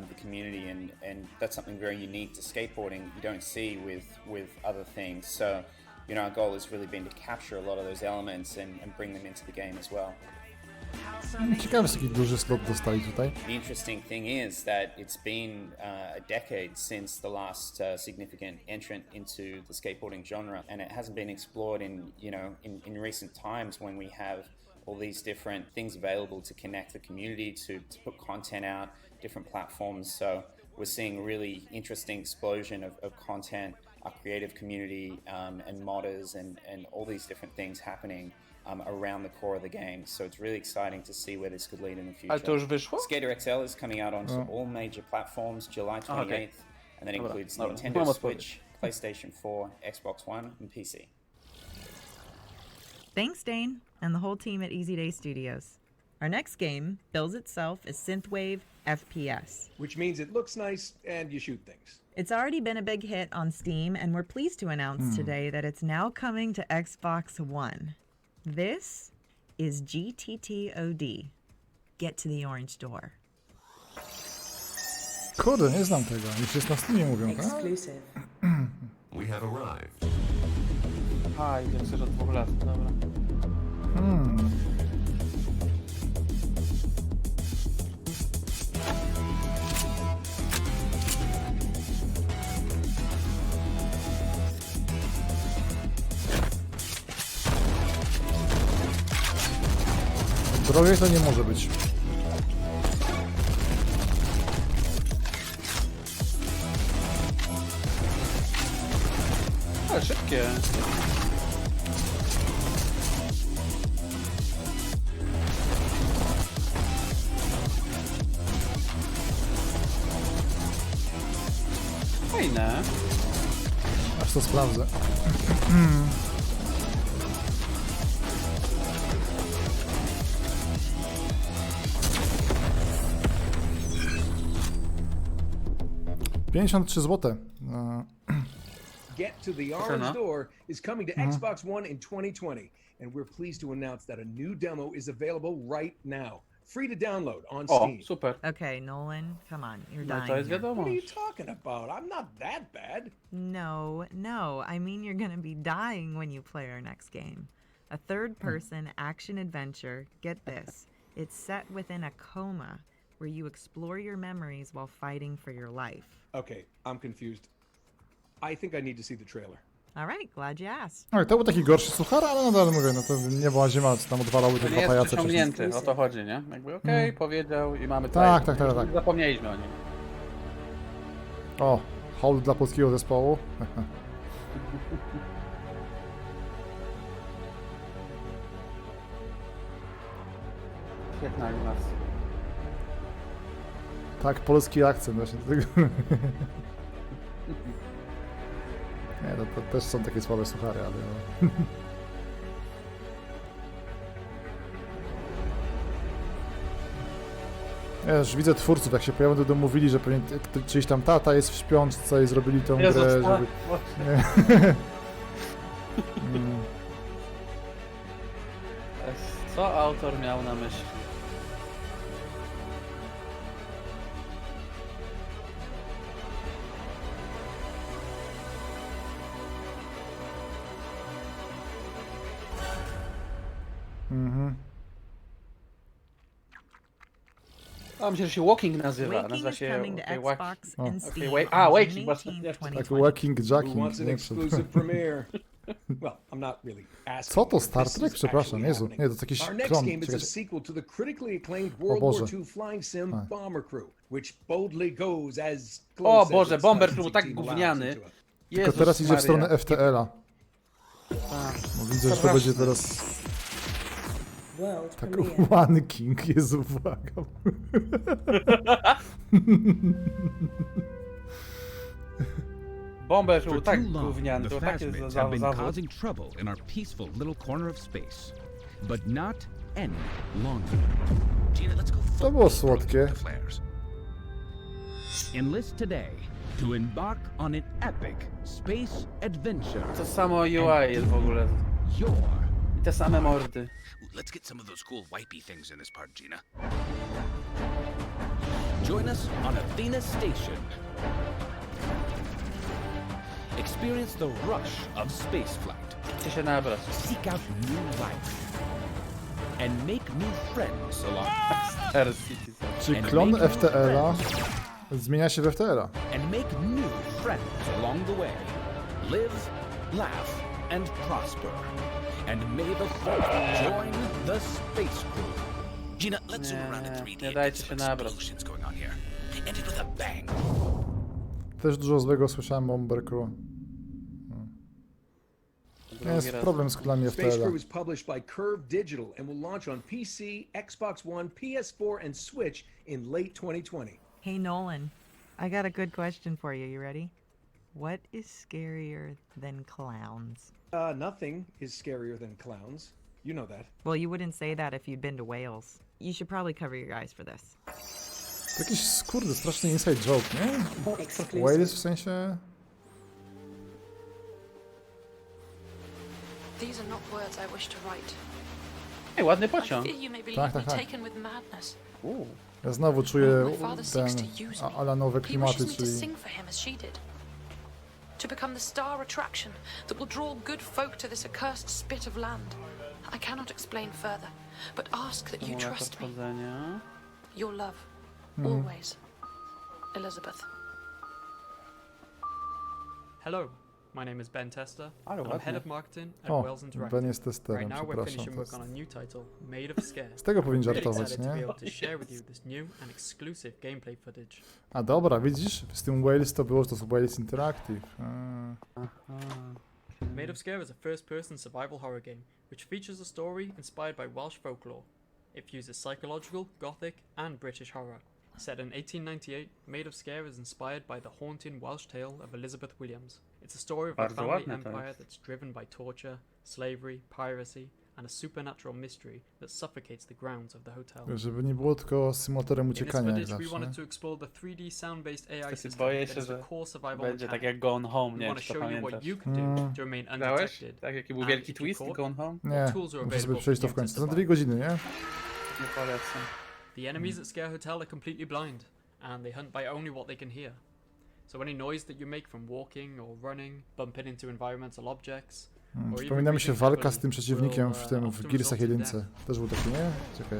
the community, and that's something very unique to skateboarding you don't see with other things. So, our goal has really been to capture a lot of those elements and bring them into the game as well. Ciekawy, jaki duży slot dostali tutaj. The interesting thing is that it's been a decade since the last significant entrant into the skateboarding genre, and it hasn't been explored in recent times when we have all these different things available to connect the community, to put content out, different platforms. So we're seeing a really interesting explosion of content, our creative community, and modders, and all these different things happening around the core of the game. So it's really exciting to see where this could lead in the future. Ale to już wyszło? Skater XL is coming out onto all major platforms July 28th, and that includes Nintendo Switch, PlayStation 4, Xbox One, and PC. Thanks, Dane, and the whole team at Easy Day Studios. Our next game bills itself as Synthwave FPS. Which means it looks nice and you shoot things. It's already been a big hit on Steam, and we're pleased to announce today that it's now coming to Xbox One. This is GTTOD. Get to the orange door. Kurde, nie znam tego. Już jest na Steamie, mówią, tak? Exclusive. We have arrived. A, i więcej od 2 lat, dobra. Drogie to nie może być. Ale szybkie. Fajne. Aż to sprawdzę. $53 zł. Get to the Orange Door is coming to Xbox One in 2020, and we're pleased to announce that a new demo is available right now. Free to download on O, Steam. super. Okay, Nolan, come on, you're No dying. to jest here. What wiadomo. are you talking about? I'm not that bad. No, I mean you're gonna be dying when you play our next game. A third-person action adventure, get this, it's set within a coma where you explore your memories while fighting for your life. Okay, I'm confused. I think I need to see the trailer. All right, glad you asked. Oj, to był taki gorszy suchar, ale nadal mówię, no to nie była zima, co tam odwalały te To dwa nie jest pajace wcześniej. przeciągnięty, o to chodzi, nie? Jakby okej, powiedział i mamy Tak, trailer. tak. Zapomnieliśmy o nim. O, hołd dla polskiego zespołu. Świetna animacja. Tak, polski akcent właśnie. Nie, to też są takie słabe suchary, ale... no. Ja już widzę twórców, jak się pojawią, to mówili, że pewnie czyjś tam tata jest w śpiączce i zrobili tą Jezus, grę, tak, żeby... właśnie. Co autor miał na myśli? A myślę, że się Walking nazywa. Waking Nazywa is się... coming to Xbox and Steam Waking, on właśnie. June 18, Tak, 2020. Walking Who Jacking. wants an Nie, exclusive premiere? Well, I'm not really asking. Co to, Star This Trek? is Przepraszam, actually Jezu. happening. Nie, to jest jakiś Our next klon. game is a Czekajcie. sequel to the critically acclaimed O World War Boże. II flying sim A. Bomber Crew, which boldly goes as O close as Boże, its Bomber licensing był tak team allows gówniany. into it. Tylko Jezus teraz idzie w Maria. stronę FTL-a. Tak. No, widzę, że to będzie teraz... World Tak, premiere. One King, Jezu, błagam. Bomber For był too tak long, gówniany, the to takie Phasmids have been zawód. causing trouble in our peaceful little corner of space. But not any longer. Gina, let's go To było słodkie. the flares. Enlist today to embark on an epic space adventure. To samo UI jest w ogóle. Your I te same mordy. Let's get some of those cool wipey things in this part, Gina. Join us on Athena Station. Experience the rush of spaceflight. Chcę się nabrać. Seek out new life. and make new friends along. Star City. Czyli klon FTL-a zmienia się w FTL-a. And make new friends along the way. Live, laugh, and prosper. And may the fourth join the space crew. Gina, let's zoom around in 3D nie and dajcie get się some nabrać. explosions going on here. End it with a bang. Też dużo złego słyszałem o Bomber Crew. Jest problem z klonami Space FTL-a. Crew is published by Curve Digital and will launch on PC, Xbox One, PS4, and Switch in late 2020. Hey Nolan, I got a good question for you. You ready? What is scarier than clowns? Nothing is scarier than clowns. You know that. Well, you wouldn't say that if you'd been to Wales. You should probably cover your eyes for this. To jakiś kurde straszny inside joke, nie? Wales w sensie... These are not words I wish to write. Ej, ładny pociąg. Tak. Ja znowu czuję ten alanowe klimaty, czyli... To become the star attraction that will draw good folk to this accursed spit of land. I cannot explain further, but ask that you trust me. Your love, always, Elizabeth. Hello, my name is Ben Tester, Ale and I'm ładnie. head of marketing at O, Wells Interactive. Ben jest testerem, Right now we're przepraszam. finishing To work on a jest... new title, Made of Scare. Z tego powinien Really żartować, excited to be nie? able to share with you this new and exclusive gameplay footage. A dobra, widzisz? Z tym Wales to było, że to jest Wales Interactive. Made of Scare is a first-person survival horror game, which features a story inspired by Welsh folklore. It fuses psychological, gothic, and British horror. Set in 1898, Made of Scare is inspired by the haunting Welsh tale of Elizabeth Williams. It's a story of a Bardzo family ładne to empire jest. that's driven by torture, slavery, piracy, and a supernatural mystery that suffocates the grounds of the hotel. Żeby nie było tylko symulatorem In this uciekania jak footage, we zawsze. wanted to explore the 3D sound-based AI Wtedy system boję that się, is the że core survival będzie tak mechanic. jak Gone Home, We nie wiem want to czy to show you pamiętasz. what you can do to remain Grałeś? undetected. Tak, jaki był and wielki if you twist caught, Gone Home? Nie, tools are muszę available sobie for przejść to you w to końcu. Za survive. 2 godziny, nie? Nie polecam. The enemies at Scare Hotel are completely blind, and they hunt by only what they can hear. So any noise that you make from walking or running, bumping into environmental objects, or even Przypomina mi się breathing walka heavily z tym przeciwnikiem will, w tym, w often Gearsach result in 1. death. Też był taki, nie? Czekaj.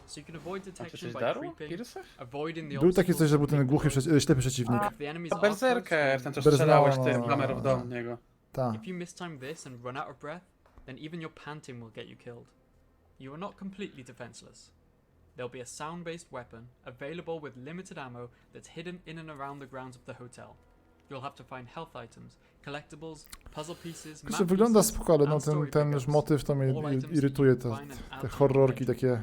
So you can avoid A czy detection coś by darło? creeping, Gearsach? avoiding the Był takie obstacles coś, że był that ten make głuchy, the road. ślepy przeciwnik. If the enemies To are berserker, close, ten co then strzelałeś no, tym no, kamerą no. do niego. Tak. if you mistime this and run out of breath, then even your panting will get you killed. You are not completely defenseless. There'll be a sound-based weapon available with limited ammo that's hidden in and around the grounds of the hotel. You'll have to find health items, collectibles, puzzle pieces, map Znaczy, wygląda pieces, spoko, ale no and story ten już pickups. motyw to mnie All items irytuje, you can find and te add to your horrorki game. takie...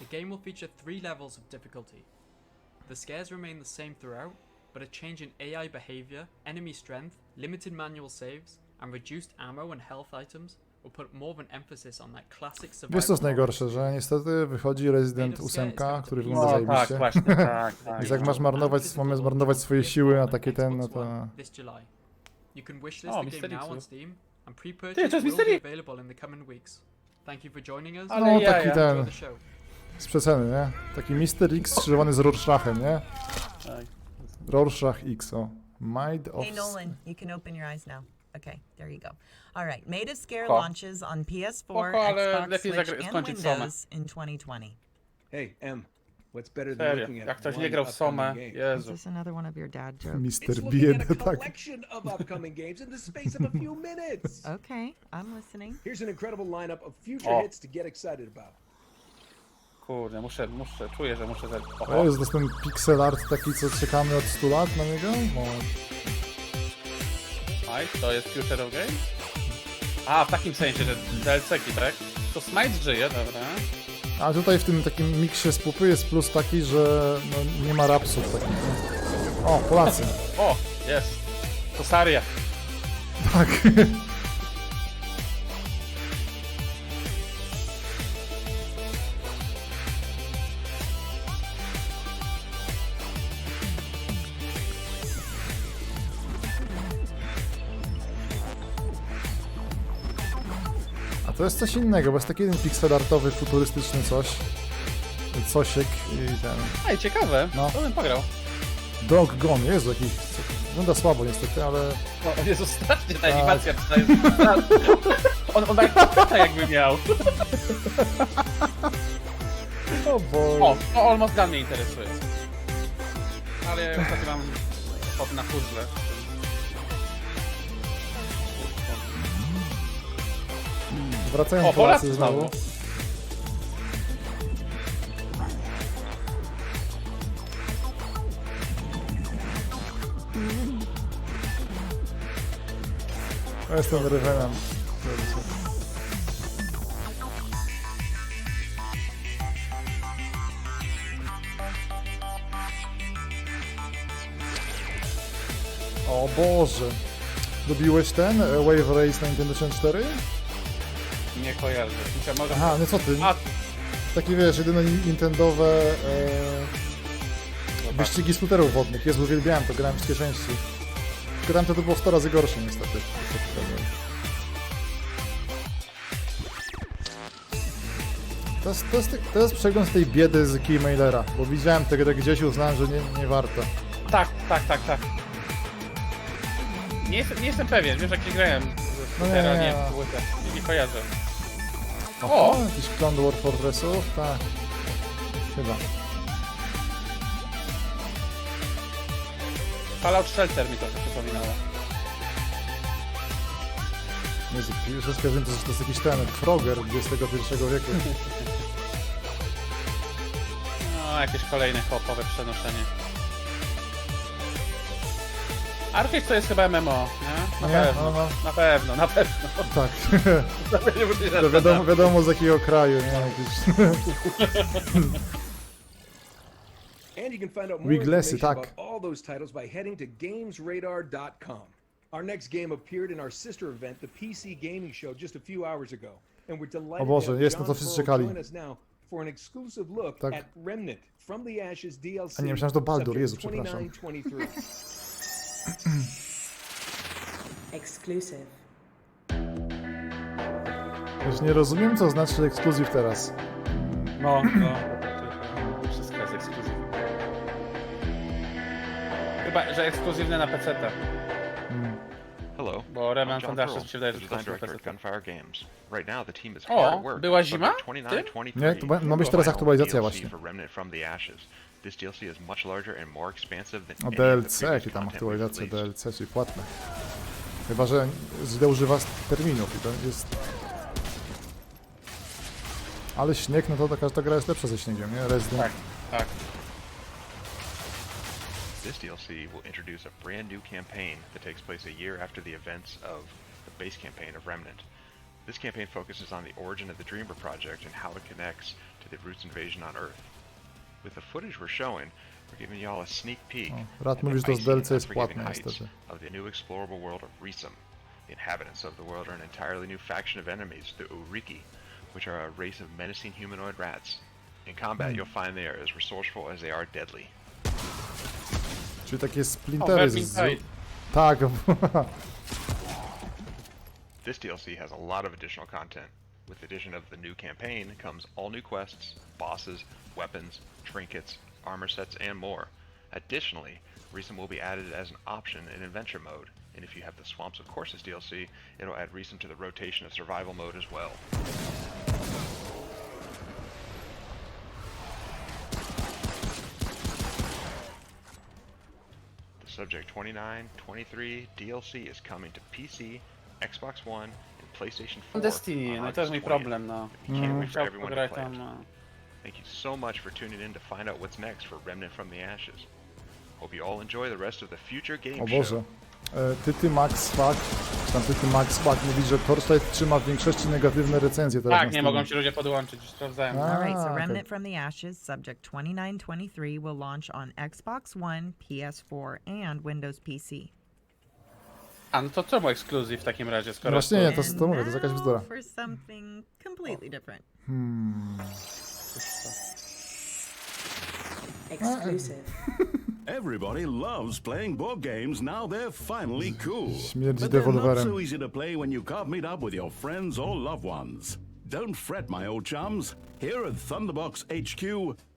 The game will feature 3 levels of difficulty. The scares remain the same throughout, but a change in AI behavior, enemy strength, limited manual saves, and reduced ammo and health items will put more of an emphasis on that classic survival. Wiesz co jest najgorsze, że niestety wychodzi Resident 8, który wygląda No tak, zajebiście. właśnie, tak, tak. Więc jak masz zmarnować swoje siły na takie ten, no to... This July. You can wishlist O, the game Mr. now on X. Steam, and Ty, pre-purchase to jest will Mr. be X. available in the coming weeks. Thank you for joining us. Ale No jaja. taki Enjoy ten, the show. z przeceny, nie? Taki Mr. X skrzyżowany z Rorschachem, nie? Tak. Rorschach X, o. Mind of... Hey Nolan, you can open your eyes now. Okay, there you go. All right, Made of Scare Spoko. launches on PS4, Spoko, ale Xbox, lepiej Switch, and skończyć Somę. Windows in 2020. Hey, M, what's better than Serio, looking at jak ktoś one nie grał w Somę, upcoming game? Is Jezu. this another one of your dad jokes? It's Mr. looking at a Bieda, tak. collection of upcoming games in the space of a few minutes. Okay, I'm listening. Here's an incredible lineup of future O. hits to get excited about. Kurde, czuję, że muszę zagrać. O, jest ten pixel art taki, co czekamy od 100 lat na niego? Moment. Aj, to jest Future of Game? A, w takim sensie, że DLC-ki, tak? To Smite żyje, dobra. A tutaj w tym takim miksie z pupy jest plus taki, że no, nie ma rapsów takich. nie? O, Polacy. O, jest. To Saria. Tak. A to jest coś innego, bo jest taki jeden pixel artowy, futurystyczny cosiek i ten... Ej, ciekawe. No. To bym pograł. Dog Gone, Jezu, jakiś... Wygląda słabo niestety, ale... O Jezu, strasznie ta animacja przynajmniej. On tak pyta, jakby miał. O Boże. O, Almost Done mnie interesuje. Ale ja ostatnio mam hop na puzzle. Wracają Polacy znowu. Ja jestem Rywenem. O Boże. Lubiłeś ten Wave Race na Nintendo 64? Nie kojarzę. Aha, no co ty? Taki wiesz, jedyne nintendowe wyścigi skuterów wodnych. Jezu, uwielbiałem to, grałem wszystkie części. Tylko tam to było 100 razy gorsze niestety. To jest przegląd tej biedy z Keymailera, bo widziałem tę grę gdzieś i uznałem, że nie warto. Tak. Nie jestem pewien, wiesz jak się grałem ze skutera, nie kojarzę. O! Jakiś klon War Fortressów? Tak. Chyba. Fallout Shelter mi to przypominało. Jezu, wszystko wiem, to jest jakiś ten Frogger XXI wieku. No, jakieś kolejne hopowe przenoszenie. Arcade to jest chyba MMO, nie? Na pewno. Tak. Wiadomo z jakiego kraju, nie? And you can find out more Wiglesy, information tak. about all those titles by heading to gamesradar.com. Our next game appeared in our sister event, the PC Gaming Show, just a few hours ago. And we're delighted O Boże, to have jest na John to wszyscy Pearl czekali. join us now for an exclusive look Tak. at Remnant From the Ashes DLC. A nie, myślałem, że to Baldur, subject Jezu, przepraszam. 2923. Exclusive. Już nie rozumiem, co znaczy ekskluzyw teraz. No. Wszystko jest ekskluzywne. Chyba, że ekskluzywne na PC-tę. Hello. Bo Remnant I'm from John the Ashes Pearl, sprzedaje the tylko design na director at PC-tę. Gunfire Games. Right now the team is hard at work. Była zima? Nie, to ma być teraz aktualizacja właśnie. For Remnant from the Ashes. This DLC is much larger and more expansive than O any of the DLC, previous jakie tam content aktualizacje we've released. DLC, czyli płatne. Chyba, że źle używa terminów i to jest... Ale śnieg, no to każda gra jest lepsza ze śniegiem, nie? Resident. Tak. This DLC will introduce a brand new campaign that takes place a year after the events of the base campaign of Remnant. This campaign focuses on the origin of the Dreamer project and how it connects to the Roots invasion on Earth. With the footage we're showing, we're giving y'all a sneak peek Rad mówi, że to z DLC jest płatne niestety. of the new explorable world of Risum. The inhabitants of the world are an entirely new faction of enemies, the Uriki, which are a race of menacing humanoid rats. In combat, you'll find they are as resourceful as they are deadly. Czyli takie splintery z... Tak. This DLC has a lot of additional content. With the addition of the new campaign comes all new quests, bosses, weapons, trinkets, armor sets, and more. Additionally, Risum will be added as an option in Adventure mode, and if you have the Swamps of Courses DLC, it'll add Risum to the rotation of Survival mode as well. The Subject 2923 DLC is coming to PC, Xbox One, and PlayStation 4 Destiny, on no to jest mój August 20th. problem, no. We can't wait for Chciał everyone to pograć play tam, it. no. Thank you so much for tuning in to find out what's next for Remnant from the Ashes. Hope you all enjoy the rest of the future game O show. Boże. Tyty Max Fuck, czy tam Tyty Max Fuck mówi, że Torchlight trzyma w większości negatywne recenzje teraz. Tak, nie mogą ci ludzie podłączyć, już sprawdzałem. Alright, so Remnant from the Ashes, Subject 2923 will launch on Xbox One, PS4, and Windows PC. A no to czemu ekskluzyw w takim razie, skoro... Właśnie nie, to mówię, to jest jakaś bzdura. For something completely different. Exclusive. Everybody loves playing board games. Now they're finally cool. Śmierdzi But they're not dewolwerem. so easy to play when you can't meet up with your friends or loved ones. Don't fret, my old chums. Here at Thunderbox HQ,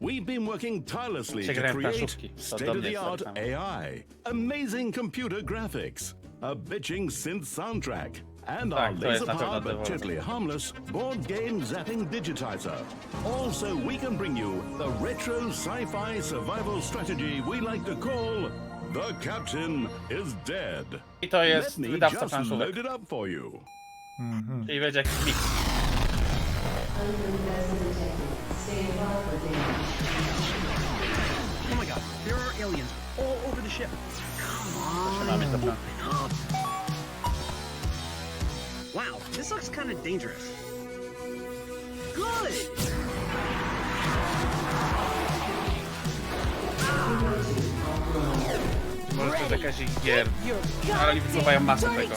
we've been working tirelessly to create state-of-the-art AI, amazing computer graphics, a bitching synth soundtrack, and our laser-powered but gently harmless board game zapping digitizer. Also, we can bring you the retro sci-fi survival strategy we like to call The Captain is Dead. I to jest Let me wydawca just planszówek. load it up for you. Czyli będzie jakiś mix. Oh my god, there are aliens all over the ship. Come on. Wow, this looks kind of dangerous. Good! Może to jest jakaś ich gier, ale oni wypływają masę tego.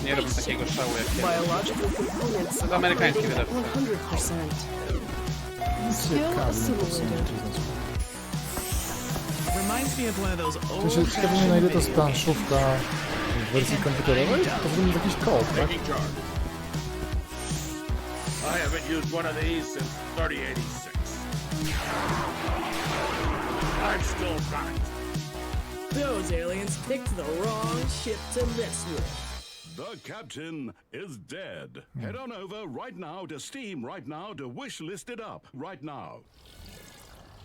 Nie robią takiego szału jak ja. To amerykański wydawca. To się ciekawi mnie, na ile to jest planszówka w wersji komputerowej, to wygląda jakiś koop, tak? I haven't used one of these since 3086. I'm still right. Those aliens picked the wrong ship to mess with. The Captain is dead. Head on over right now to Steam right now to wish list it up right now.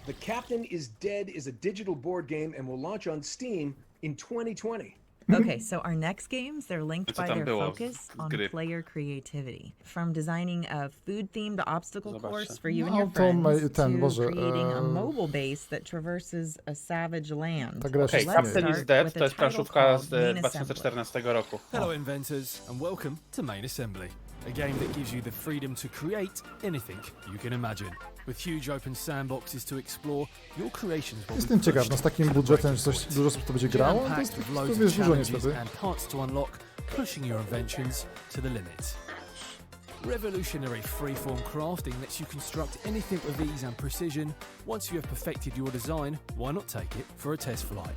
The Captain is Dead is a digital board game and will launch on Steam in 2020. Okay, so our next games, they're linked by their focus on player creativity. From designing a food-themed obstacle course for you and your friends, to creating a mobile base that traverses a savage land. Okay, Captain is Dead to jest planszówka z 2014 roku. Hello inventors and welcome to Main Assembly, a game that gives you the freedom to create anything you can imagine. With huge open sandboxes to explore, your creations will Jestem ciekaw, no z takim budżetem coś dużo osób to będzie grało, to jest dużo niestety. and parts to unlock, pushing your inventions to the limit. Revolutionary freeform crafting lets you construct anything with ease and precision. Once you have perfected your design, why not take it for a test flight?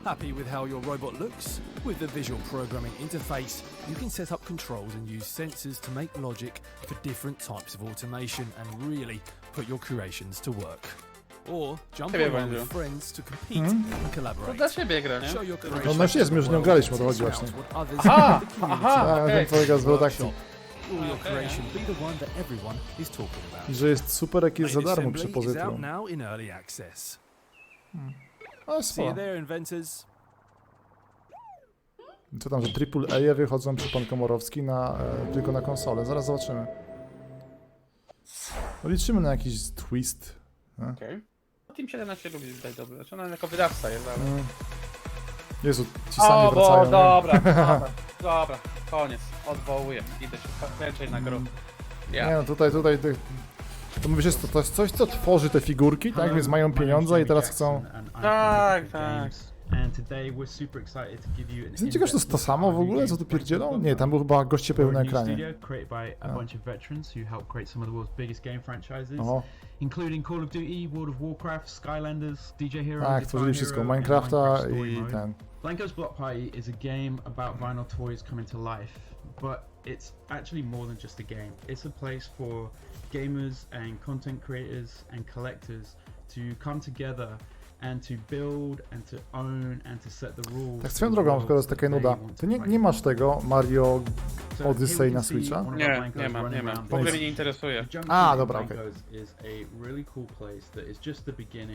Happy with how your robot looks? With the visual programming interface, you can set up controls and use sensors to make logic for different types of automation and really put your creations to work. Or jump around with friends to compete and collaborate. To dla siebie gra, nie? No już jest, my już nie graliśmy, o to chodzi właśnie. Aha! Aha! Ten polega z produkcji. Will your creation be the one that everyone is talking about? I że jest super, jak jest za darmo przy pozytywnym. Now in early access. O, See you there, inventors. Co tam, że AAA wychodzą przy pan Komorowski tylko na konsolę. Zaraz zobaczymy. No, liczymy na jakiś twist. Okej. Team 17 lubi wydać dobrze. Znaczy on jako wydawca jest, ale... Jezu, ci sami wracają. Dobra, koniec. Odwołuję. Idę się kręcić na grób. Nie no, tutaj to mówisz, to jest coś, co tworzy te figurki, tak? Więc mają pieniądze i teraz chcą... Tak. Jestem ciekaw, że to jest to samo w ogóle, co tu pierdzielą? Nie, tam był chyba goście pełny na ekranie. Oho. Tak, tworzyli wszystko. Minecrafta i ten. Blanco's Block Party is a game about vinyl toys coming to life, but it's actually more than just a game. It's a place for gamers and content creators and collectors to come together and to build and to own and to set the rules. Tak swoją drogą, skoro jest taka nuda, to nie masz tego Mario Odyssey na Switcha? Nie mam. W ogóle mnie nie interesuje. A, dobra, okej.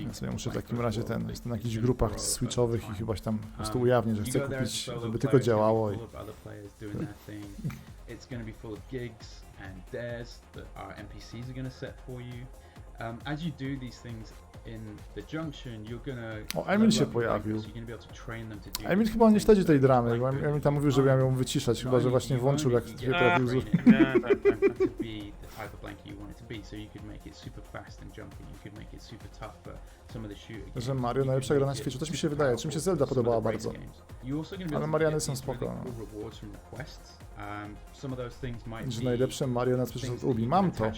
Ja sobie muszę w takim razie jestem na jakichś grupach switchowych i chyba się tam po prostu ujawnię, że chcę kupić, żeby tylko działało i... It's going to be full of gigs and dares that our NPCs are going to set for you. As you do these things in the junction, you're gonna... O, Emil się pojawił. Emil chyba nie śledzi tej dramy, bo Emil tam mówił, że miał ją wyciszać, chyba że właśnie włączył, jak się pojawił z... Że Mario najlepsza gra na świecie, też mi się wydaje, czym się Zelda podobała bardzo. Ale Mariany są spoko. Że najlepsze Mario na przykład od Ubi. Mam to.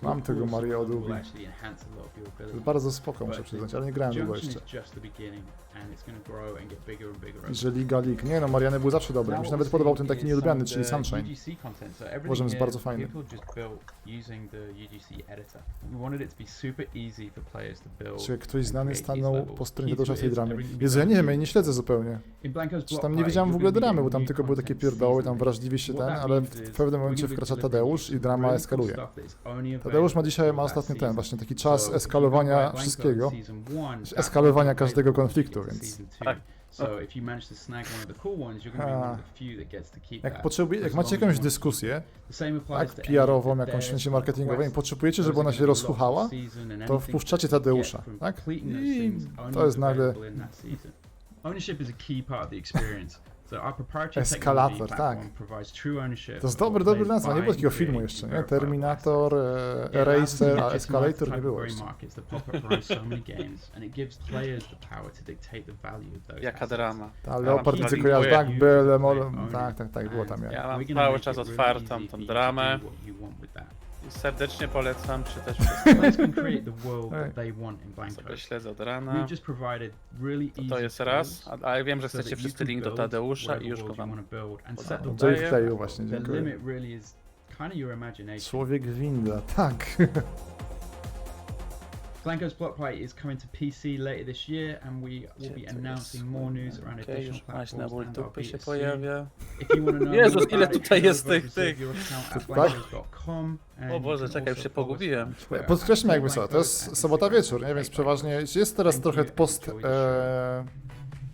Mam tego Mario od Ubi. To jest bardzo spoko, muszę przyznać, ale nie grałem długo jeszcze. I że Liga League. Nie no, Mariany były zawsze dobre. Mi się nawet podobał ten taki nielubiany, czyli Sunshine. Uważam, jest bardzo fajny. Czy ktoś znany stanął po stronie Tadeusza w tej dramie? Jezu, ja nie wiem, ja nie śledzę zupełnie. Czy tam nie widziałem w ogóle dramy, bo tam tylko były takie pierdoły, tam wrażliwi się ale w pewnym momencie wkracza Tadeusz i drama eskaluje. Tadeusz ma ostatnio właśnie taki czas eskalowania wszystkiego, eskalowania każdego konfliktu, więc... Jak macie jakąś dyskusję, tak, PR-ową, jakąś w sensie marketingową i potrzebujecie, żeby ona się rozchuchała, to wpuszczacie Tadeusza, tak? I to jest nagle... Eskalator, tak. To jest dobry nazwa, nie było takiego filmu jeszcze, nie? Terminator, Eraser, a Escalator nie było jeszcze. Jaka drama. Ta Leopard widzę kojarzy, tak, tak, było tam. Ja mam cały czas otwartą tą dramę. Serdecznie polecam czytać wszystko. Sobie śledzę od rana. To jest raz, a ja wiem, że chcecie wszyscy link do Tadeusza i już go wam podaję. Właśnie, dziękuję. Człowiek winda, tak. Blanco's Block Party is coming to PC later this year, and we will be announcing more news around additional platforms and our beta soon. If you want to know Jezus, more ile about it, tutaj jest head tych. over to blancos.com. O Boże, czekaj, już się pogubiłem. Podkreślmy jakby co, to jest sobota wieczór, nie? Więc przeważnie jest teraz trochę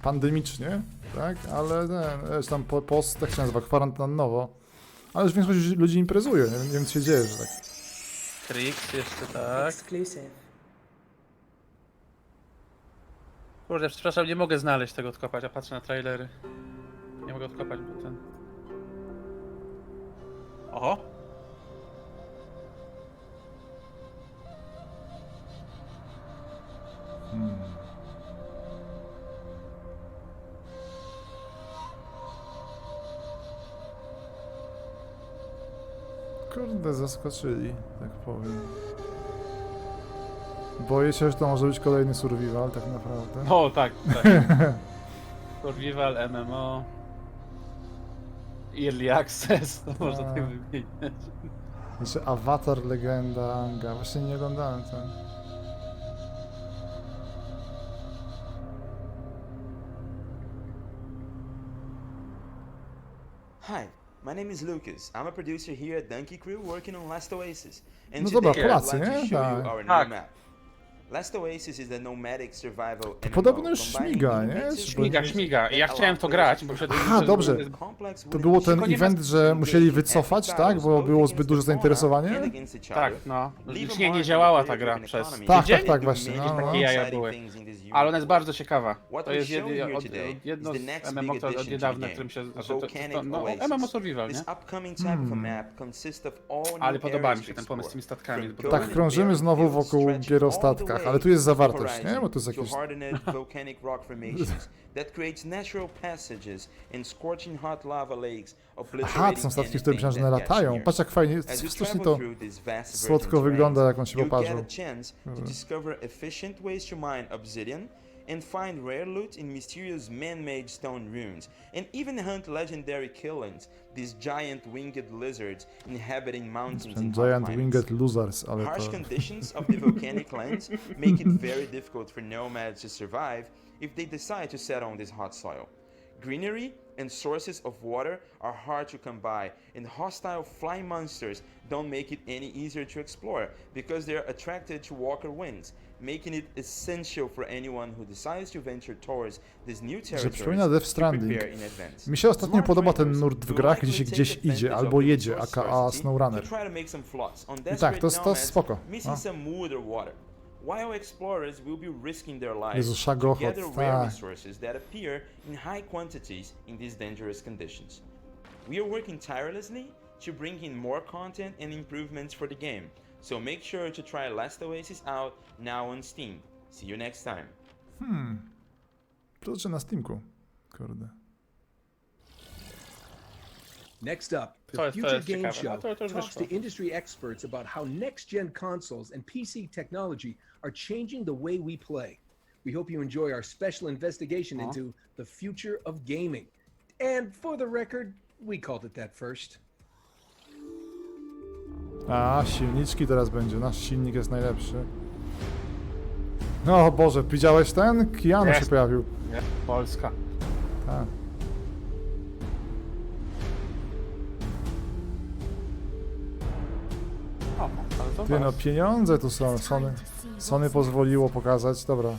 pandemicznie, tak? Ale jest tam post, jak się nazywa, kwarantannowo. Ale już większość ludzi imprezuje, nie wiem co się dzieje, że tak. Trix jeszcze tak. Exclusive. Kurde, przepraszam, nie mogę znaleźć tego odkopać, a patrzę na trailery. Nie mogę odkopać, bo ten... Oho! Kurde, zaskoczyli, tak powiem. Boję się, że to może być kolejny survival, tak naprawdę. O, tak. Survival, MMO, Early Access, to można tak wymieniać. Jeszcze Avatar, Legenda, Anga, właśnie nie oglądałem ten. Hi, my name is Lucas. I'm a producer here at Donkey Crew working on Last Oasis. And No today dobra, I'd Polacy, like to nie? show you Tak. our new map. Last Oasis is the nomadic survival To MMO, podobno już combining śmiga, nie? inventive Śmiga. Ja chciałem to grać, bo przed... Aha, dobrze. To było ten event, że musieli wycofać, tak? Bo było zbyt duże zainteresowanie? Tak, no. Licznie nie działała ta gra przez... Tak, właśnie. Takie jaja były. Ale ona jest bardzo ciekawa. To jest jedno z MMO, które od niedawna, którym się... No, MMO Survival, nie? Ale podoba mi się ten pomysł z tymi statkami. Tak, krążymy znowu wokół gier o statkach, ale tu jest zawartość, nie? Bo to jest jakieś... Aha, to są statki, które myślałem, że one latają. Patrz jak fajnie, strasznie to słodko wygląda, jak on się poparzył. And find rare loot in mysterious man-made stone ruins, and even hunt legendary killings, these giant winged lizards inhabiting mountains and Giant winged losers, ale harsh to... conditions of the volcanic lands make it very difficult for nomads to survive if they decide to settle on this hot soil. Greenery and sources of water are hard to come by, and hostile flying monsters don't make it any easier to explore because they're attracted to walker winds, making it essential for anyone who decides to venture towards this new Przypomina Death territory Stranding. to prepare in advance. Mi się ostatnio podoba ten nurt w grach, gdzie się gdzieś idzie albo jedzie, aka SnowRunner. I tak, to jest spoko. While explorers will be risking their lives Jezu, to Shagohod, gather rare tak. resources that appear in high quantities in these dangerous conditions. We are working tirelessly to bring in more content and improvements for the game, so make sure to try Last Oasis out now on Steam. See you next time. To na Steamku. Kurde. Next up, the Future Game Show talks to industry experts about how next-gen consoles and PC technology are changing the way we play. We hope you enjoy our special investigation into the future of gaming. And for the record, we called it that first. A, silniczki teraz będzie. Nasz silnik jest najlepszy. No Boże, widziałeś ten? Keanu się pojawił. Nie, Polska. Tak. O, ale to Ty, no pieniądze tu są. Sony pozwoliło pokazać, dobra.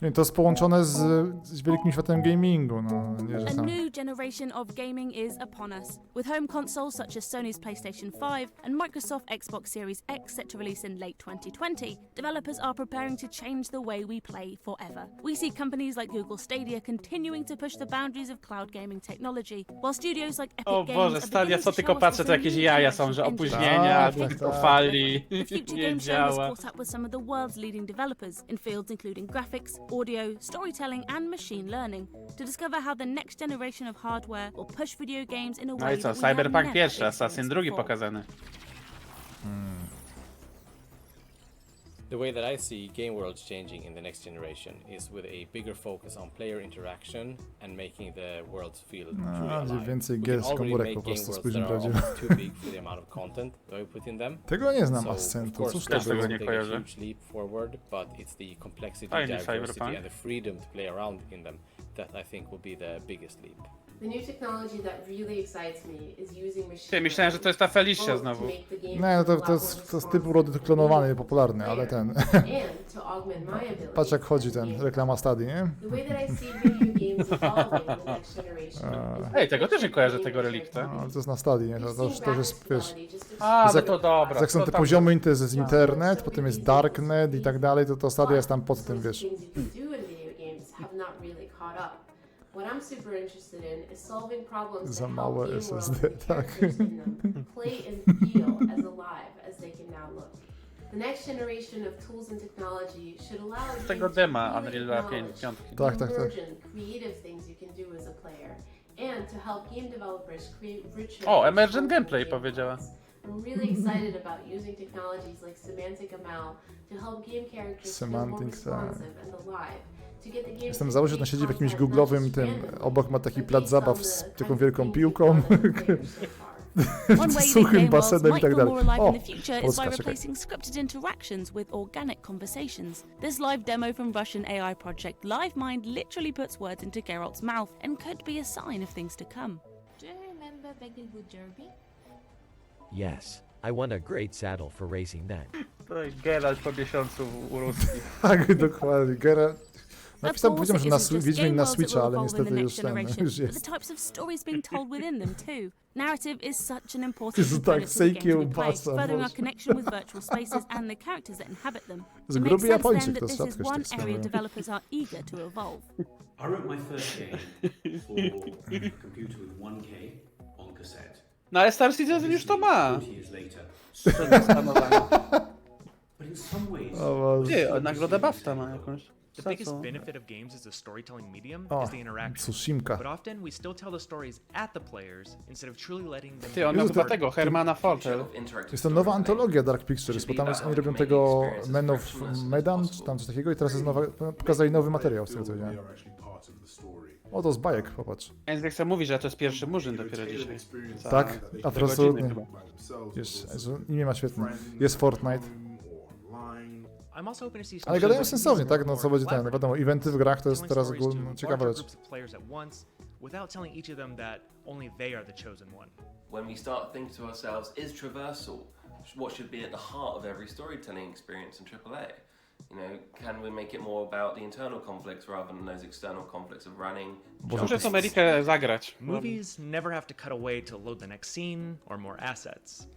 Nie, to jest połączone z wielkim światem gamingu, no nie, że A tam. new generation of gaming is upon us. With home consoles such as Sony's PlayStation 5 and Microsoft Xbox Series X set to release in late 2020, developers are preparing to change the way we play forever. We see companies like Google Stadia continuing to push the boundaries of cloud gaming technology, while studios like Epic O Games Boże, are Stadia, beginning co to tylko show us patrzę, to the jakieś new jaja są, że engine. opóźnienia, Tak, to tak. fali, The Future nie Game Show has działa. caught up with some of the world's leading developers in fields including graphics, audio, storytelling and machine learning to discover how the next generation of hardware will push video games in a No way i co, that we have Cyberpunk never pierwszy, Assassin experienced drugi before. pokazany. The way that I see game worlds changing in the next generation is with a bigger focus on player interaction and making the worlds feel truly No, alive. więcej We gier can z already komórek make po game prostu, worlds spójrzmy that are prawdziwe. almost too big for the amount of content that we put in them. Tego nie znam So, Ascentu, of cóż course, to that's było? nie a kojarzę. huge leap forward, but it's the complexity, Fajny diversity Cyberpunk. and the freedom to play around in them that I think will be the biggest leap. The new technology that really excites me is using machine Ty, myślałem, że to jest ta Felicia both znowu. to make the game Nie, feel a to lot more jest typ urody klonowany, popularny, ale ten. and to augment my abilities. Patrz jak chodzi ten, reklama Stadii, nie? The way that I see video games evolving in the next generation. Ej, tego też nie kojarzę, tego relikta. No, ale to jest na Stadii, nie? To jest, wiesz... A, jest no jak- to dobra. Jak są to te tam- poziomy, to jest internet, potem jest darknet i tak dalej, to Stadia jest tam pod tym, wiesz. Things you can do in video games have not really caught up. What I'm super interested in is solving problems Za that help małe game SSD, worlds and tak. characters in them play and feel as alive as they can now look. The next generation of tools and technology should allow you Tego to dema really Unreal'a acknowledge 5. Tak, tak, tak. emergent creative things you can do as a player and to help game developers create richer O, and emergent stronger gameplay game powiedziała. worlds. I'm really excited about using technologies like semantic ML to help game characters feel more Semantic, tak. responsive and alive. To get the game Jestem to założył, że create on siedzi w jakimś content not googlowym just tym, randomly, obok ma taki but plac based zabaw on z the taką kinds of wielką things piłką, you've done in the game so far. One way that suchym game worlds basenem i might tak feel dalej. more alive O, in the future is Polska, by czekaj. replacing scripted interactions with organic conversations. This live demo from Russian AI project LiveMind literally puts words into Geralt's mouth and could be a sign of things to come. Do you remember Beckelwood Derby? Yes, I won a great saddle for racing that. To jest Geralt po miesiącu u Ruski. Tak, dokładnie, Geralt. Napisał, Of powiedział, course, że it isn't just Wiedźmin game na worlds that Switcha, will ale evolve in the niestety next już ten, generation, już but jest. the types of stories being told within them too. Narrative is such an important Jest component tak to the games we play, kiełbasa, furthering our Boże. connection with virtual spaces and the characters that inhabit them. Z It gruby makes sense Japończyk then to that this is rzadkość one tak area samo. developers are eager to evolve. I wrote my first game for a computer with 1K on cassette. No ale Star Citizen już to ma. 40 years later. Przedoskanowanie. But in some ways, O Boże. Ty, nagrodę BAFTA ma jakąś. The biggest benefit of games as a storytelling medium O, is the interaction. Tsushimka. But often we still tell the stories at the players instead of truly letting them. Ty, on miał chyba tego, Hermana Fortel. Jest to nowa antologia Dark Pictures, bo tam jest, oni robią tego Man of Medan, czy tam coś takiego i teraz jest nowa, pokazali nowy materiał z tego co widziałem. O, to z bajek, popatrz. Więc nie chcę mówić, że to jest pierwszy Murzyn dopiero dzisiaj. Tak? A po prostu, wiesz, że imię ma świetne. Jest Fortnite. I'm also open to see Ale gadają sensownie, tak? No co będzie ten, wiadomo, eventy w grach to jest teraz ciekawa rzecz. without telling each of them that only they are the chosen one. When we start thinking to ourselves, is traversal what should be at the heart of every storytelling experience in AAA? You know, can we make it more about the internal conflicts rather than those external conflicts of running? Muszę w Amerykę zagrać. Movies never have to cut away to load the next scene or more assets.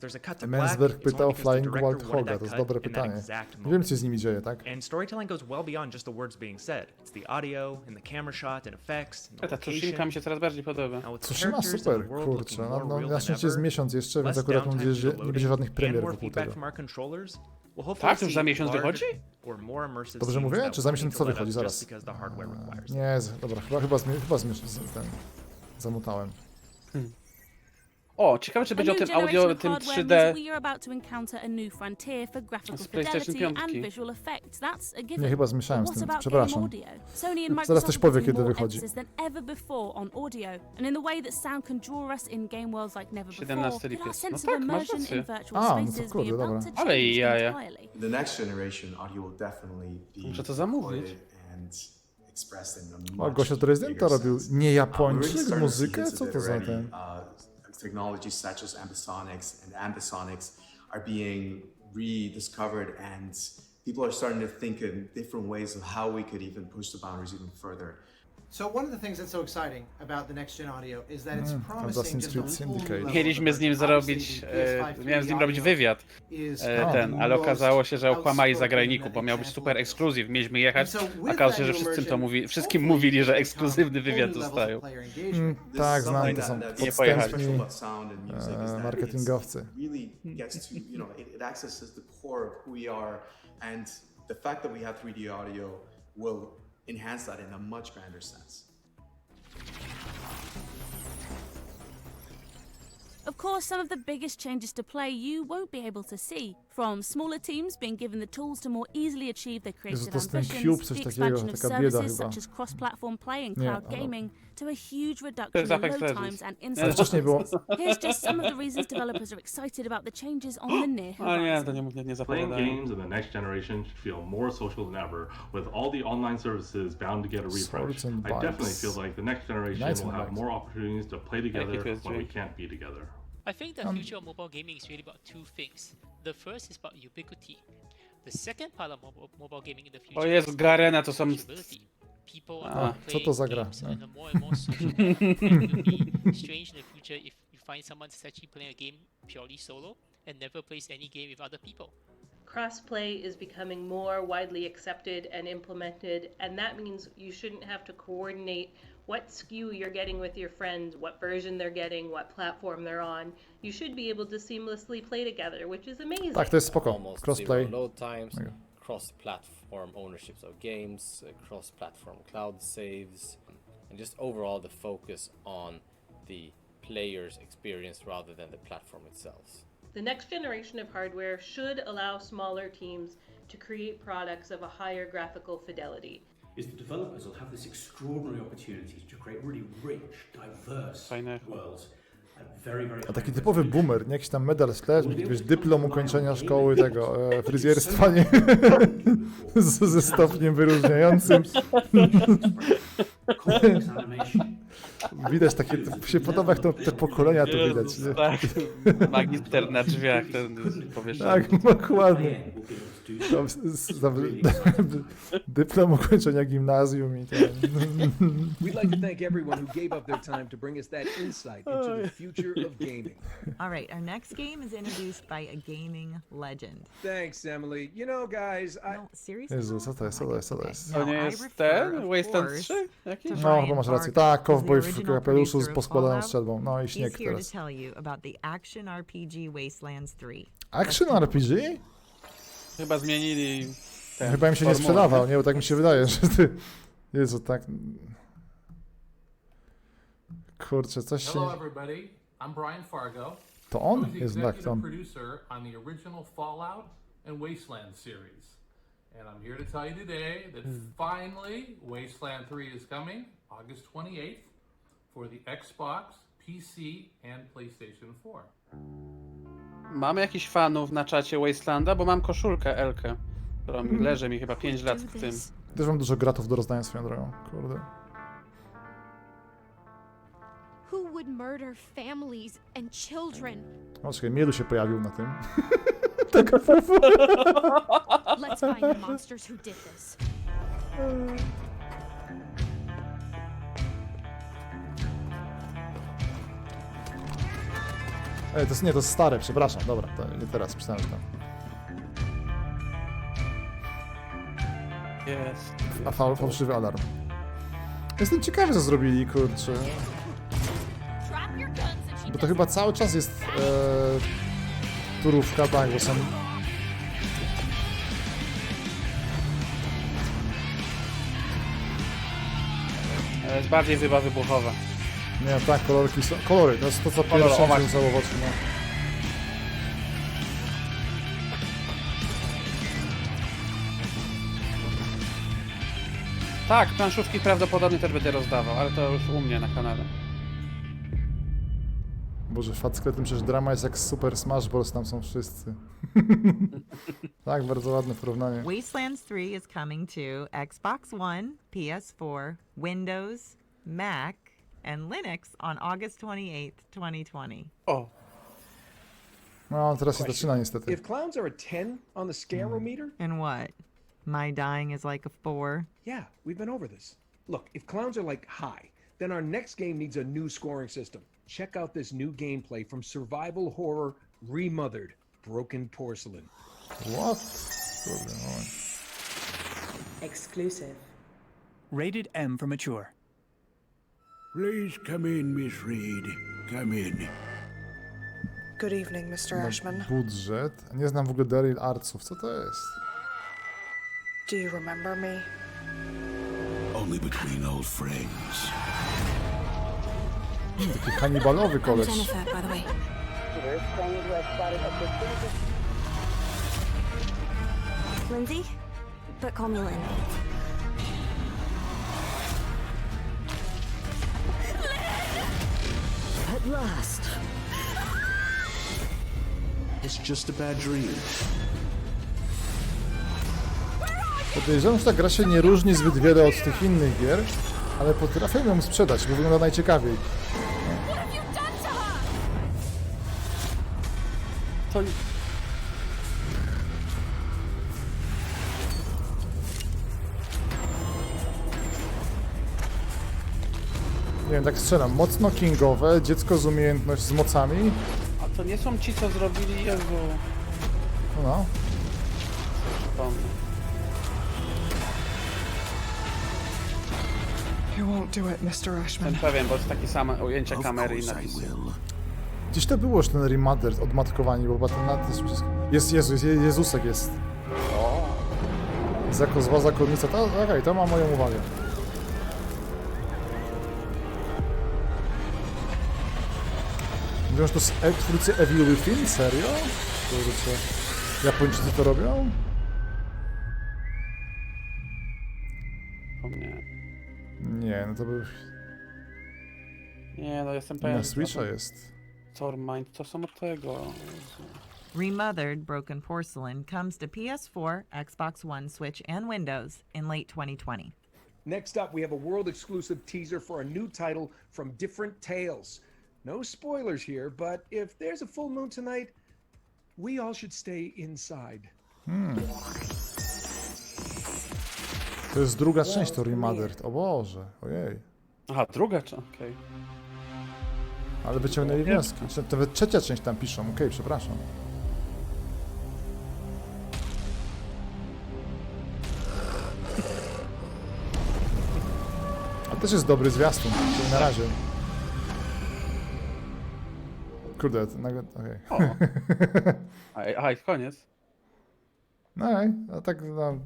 There's a cut to black, Mensberg it's pytał only because the Flying director Wild wanted Hoga, that to jest cut dobre in that pytanie. exact Nie wiem co się z nimi dzieje, tak? And storytelling goes well beyond just the words being said. It's the audio and the camera shot and effects and the Ta Tsushimka mi się coraz bardziej podoba. Tsushima super, kurczę, no na szczęście jest miesiąc jeszcze, więc akurat mam nadzieję, że nie będzie żadnych premier wokół tego. Tak, już za miesiąc wychodzi? Dobrze mówię? Czy za miesiąc co wychodzi? Zaraz. Nie, dobra, chyba zamutałem. O, ciekawe czy będzie o tym audio, tym 3D z PlayStation 5. Nie, chyba zmieszałem z tym, przepraszam. Zaraz coś powie, kiedy wychodzi. 17 lipiec. No tak, masz rację. A, no to kurde, dobra. Ale i jaja. The next generation audio will definitely be Muszę to zamówić. O, Gosia to Rezydenta robił. Nie Japończyk, muzykę? Co to za ten? Technologies such as ambisonics and ambisonics are being rediscovered, and people are starting to think in different ways of how we could even push the boundaries even further. So one of the things that's so exciting about the next gen audio is that it's promising just a whole new level. Mieliśmy z nim zrobić, miałem z nim robić wywiad, ale okazało się, że okłamali zagraniku, bo miał być super ekskluzyw, mieliśmy jechać, okazało się, że wszystkim mówili, że ekskluzywny wywiad dostają. Tak, znam, to są podstępni marketingowcy. Enhance that in a much grander sense. Of course, some of the biggest changes to play you won't be able to see, from smaller teams being given the tools to more easily achieve their creative ambitions, the expansion of services such as cross-platform play and cloud gaming, to a huge reduction in load times and insights. Here's just some of the reasons developers are excited about the changes on the near horizon. Playing games in the next generation should feel more social than ever, with all the online services bound to get a refresh. I definitely feel like the next generation will have more opportunities to play together when we can't be together. I think the future of mobile gaming is really about two things. The first is about ubiquity. The second part of mobile gaming in the future is Garena to są... Co to za gra? It will be strange in the future if you find someone that's actually playing a game purely solo and never plays any game with other people. Crossplay is becoming more widely accepted and implemented, and that means you shouldn't have to coordinate what SKU you're getting with your friends, what version they're getting, what platform they're on. You should be able to seamlessly play together, which is amazing. Tak, to jest spoko. Crossplay. Load times, cross-platform ownerships of games, cross-platform cloud saves, and just overall the focus on the player's experience rather than the platform itself. The next generation of hardware should allow smaller teams to create products of a higher graphical fidelity. Is the developers will have this extraordinary opportunity to create really rich, diverse worlds. A taki typowy boomer, nie jakiś tam medal sklash, jakiś dyplom ukończenia szkoły tego fryzjerstwa, nie? Ze stopniem wyróżniającym. Widać takie, się podoba jak te pokolenia to widać. Nie? Tak, magister na drzwiach, ten powieszony. Tak, dokładnie. Dyplom ukończenia gimnazjum i ten. We'd like to thank everyone who gave up their time to bring us that insight into the future of gaming. All right, our next game is introduced by a gaming legend. Thanks, Emily. You know, guys, No, seriously? Jezu, co to jest? To nie jest ten? Wasteland 3? Jakiś? No, chyba masz rację. Tak, kowboj w kapeluszu z poskładaną strzelbą. No i śnieg He's here teraz. to tell you about the action RPG Wastelands 3. Action RPG? Chyba zmienili ten Chyba im się nie sprzedawał, nie? Bo tak mi się wydaje, że ty... Jezu, tak... Kurczę, coś się... Hello everybody, I'm Brian Fargo. To on? I was the Jest tak, to executive on. producer on the original Fallout and Wasteland series. And I'm here to tell you today that finally Wasteland 3 is coming August 28th for the Xbox, PC and PlayStation 4. Mamy jakichś fanów na czacie Wastelanda, bo mam koszulkę Elkę, która leży mi chyba 5 lat w tym. Też mam dużo gratów do rozdania swoją drogą, kurde. Who would murder families and children? O, czekaj, Mielu się pojawił na tym. Taka Let's find the monsters who did this. Ej, to jest, nie, to jest stare, przepraszam, dobra, to nie teraz, myślałem, że tam. Jest. A fałszywy alarm. Jestem ciekawy, co zrobili, kurczę. Bo to chyba cały czas jest turówka, tak, bo są... Jest bardziej chyba wybuchowa. Nie, tak, kolorki są... Kolory, to jest to, co pierwsze mi rzucało w oczy, no. Tak, planszówki prawdopodobnie też będę rozdawał, ale to już u mnie na kanale. Boże, Fat Skeleton, przecież drama jest jak Super Smash Bros, tam są wszyscy. Tak, bardzo ładne porównanie. Wastelands 3 is coming to Xbox One, PS4, Windows, Mac, and Linux on August 28th, 2020. O. No, teraz się zaczyna niestety. If clowns are a 10 on the scarometer... And what? My dying is like a 4? Yeah, we've been over this. Look, if clowns are like high, then our next game needs a new scoring system. Check out this new gameplay from survival horror Remothered, Broken Porcelain. What? Exclusive. Rated M for mature. Please come in, Miss Reed. Come in. Good evening, Mr. Ashman. Budżet. Nie znam w ogóle Daryl Artsów. Co to jest? Do you remember me? Only between old friends. Taki kanibalowy koleś. Jennifer, by the way. Lindsay? But call me Lynn. At last. It's just a bad dream. Podejrzewam, że ta gra się nie różni zbyt wiele od tych innych gier, ale potrafię ją sprzedać, bo wygląda najciekawiej. To... Nie wiem, tak strzelam. Mocno kingowe, dziecko z umiejętność z mocami. A to nie są ci, co zrobili Jezu. No. You won't do it, Mr. Ashman. Jestem pewien, bo jest takie same ujęcie kamery i napisy. Gdzieś to było już ten remaster, odmatkowanie, bo chyba ten napis jest Jezusek jest. O. Jest jako zła zakonnica. Okej, to ma moją uwagę. Mówią, że to twórcy Evil Within? Serio? Kurczę. Japończycy to robią? O nie. Nie, no to by... Nie, no jestem pewien. Na Switcha jest. Torment, co są od tego? Remothered Broken Porcelain comes to PS4, Xbox One, Switch, and Windows in late 2020. Next up, we have a world-exclusive teaser for a new title from Different Tales. No spoilers here, but if there's a full moon tonight, we all should stay inside. To jest druga część, to Remothered. O Boże, ojej. Aha, druga część, okej. Ale wyciągnęli wnioski. Nawet trzecia część tam piszą, okej, przepraszam. A też jest dobry zwiastun, czyli na razie. Kurde, nagle, okej. Aha, i koniec. No, a tak, no...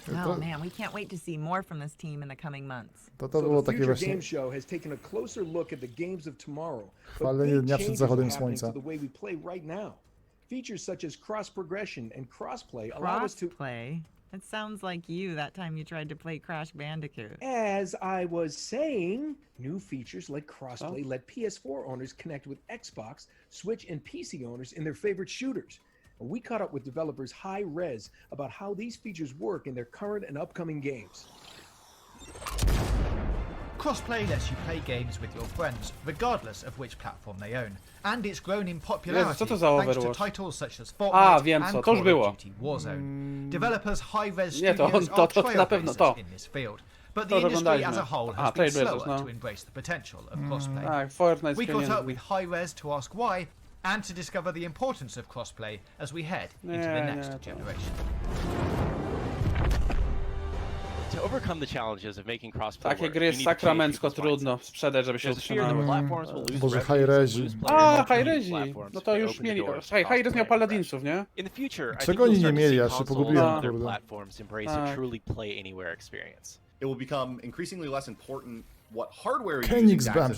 Oh man, we can't wait to see more from this team in the coming months. To było takie właśnie... Game Show has taken a closer look at the games of tomorrow. Chwalenie dnia przed zachodem słońca. The way we play right now. Features such as cross progression and crossplay allow us to crossplay. It sounds like you that time you tried to play Crash Bandicoot. As I was saying, new features like crossplay let PS4 owners connect with Xbox, Switch, and PC owners in their favorite shooters. We caught up with developers Hi-Rez about how these features work in their current and upcoming games. Crossplay lets you play games with your friends, regardless of which platform they own, and it's grown in popularity thanks to titles such as Fortnite and Call of Duty Warzone. Developers Hi-Rez Studios are trailblazers in this field, but the industry as a whole has been slower to embrace the potential of crossplay. We caught up with Hi-Rez to ask why, and to discover the importance of crossplay as we head into the next generation. To overcome the challenges of making crossplay Takie gry jest sakramencko trudno sprzedać, żeby się utrzymały. Boże, Hi-Rezi. A, Hi-Rezi! No to już mieli... Hi-Rez miał Paladinsów, nie? Czego oni nie mieli? Ja się pogubiłem, kurde. Platforms embrace a truly play anywhere experience. It will become increasingly less important what hardware you Königsberg,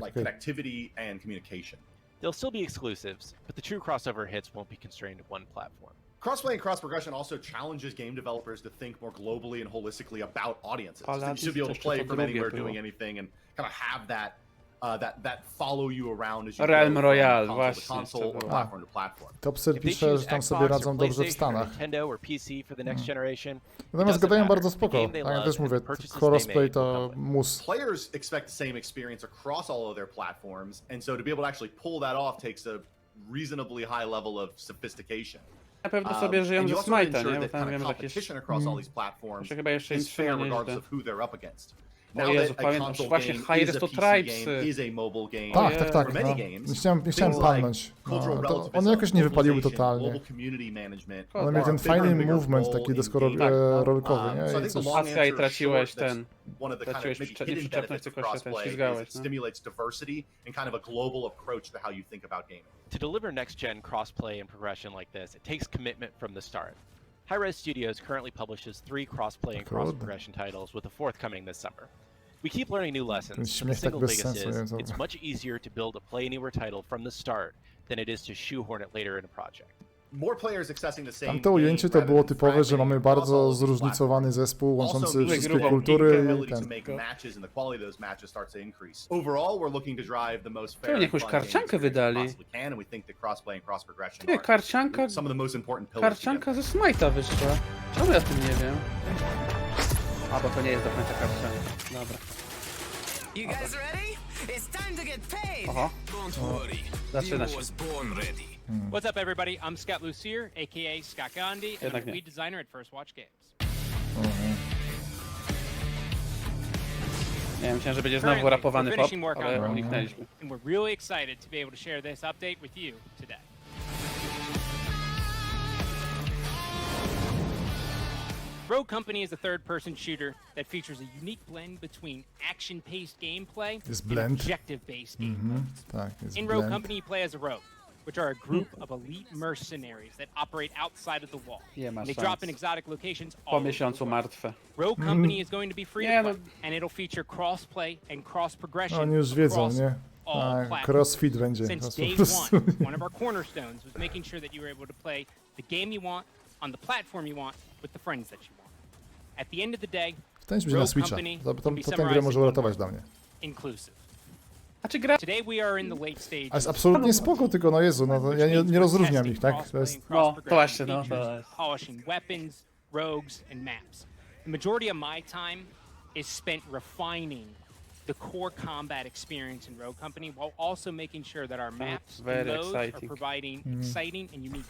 like connectivity and communication. There'll still be exclusives, but the true crossover hits won't be constrained to one platform. Crossplay and cross-progression also challenges game developers to think more globally and holistically about audiences. So you should be able to play from anywhere, doing anything, and kind of have that that follow you around as you Realm go Royale, from właśnie. console or platform to platform. Topser pisze, że tam sobie radzą dobrze w Stanach. Natomiast gadają bardzo spoko. Tak, ja też mówię, crossplay to mus. Players expect the same experience across all of their platforms, and so to be able to actually pull that off takes a reasonably high level of sophistication. Na pewno sobie żyją ze Smite'a, nie? Bo tam wiem, że competition across all these platforms chyba jeszcze is fair regardless of who they're up against. Now Jezu, that a console właśnie game High is a to PC Tribes. game, is a mobile game. Tak. For many No. games, Nie chciałem palnąć. No, to one jakoś nie wypaliły totalnie. One mieli ten fajny movement taki deskorolkowy, nie? I coś... Paska i traciłeś przyczepność, tylko się ten ślizgałeś. No. Stimulates diversity and kind of a global approach to how you think about gaming. To deliver next-gen crossplay and progression like this, it takes commitment from the start. Hi-Res Studios currently publishes 3 crossplay and cross-progression titles, with a 4th coming this summer. We keep learning new lessons, but the single biggest is, it's much easier to build a Play Anywhere title from the start than it is to shoehorn it later in a project. Tamte ujęcie to było typowe, że mamy bardzo zróżnicowany zespół łączący wszystkie kultury i ten. To jakąś karciankę wydali. Ty, karcianka ze Smite'a wyszła. Czemu ja o tym nie wiem? A, bo to nie jest do końca karcianka. Dobra. Oho. Zaczyna się. What's up, everybody? I'm Scott Lucier, aka Scott Gandhi, and I'm the lead designer at First Watch Games. Nie, myślałem, że będzie znowu rapowany pop, ale uniknęliśmy. And we're really excited to be able to share this update with you today. Rogue Company is a third-person shooter that features a unique blend between action-paced gameplay and objective-based gameplay. In Rogue Company, you play as a rogue, which are a group of elite mercenaries that operate outside of the wall. They drop in exotic locations all over the world. Rogue Company is going to be free to play, and it'll feature cross-play and cross-progression Oni już wiedzą, across nie? all platforms. Crossfit będzie. Since day one of our cornerstones was making sure that you were able to play the game you want on the platform you want with the friends that you want. At the end of the day, Rogue Company can be summarized inclusive. Today we are in the late stages. A jest absolutnie spoko, tylko no Jezu, no ja nie rozróżniam ich, tak? To jest... No, to właśnie, no. Polishing weapons, rogues, and maps. The majority of my time is spent refining the core combat experience in Rogue Company while also making sure that our maps and modes are providing exciting and unique.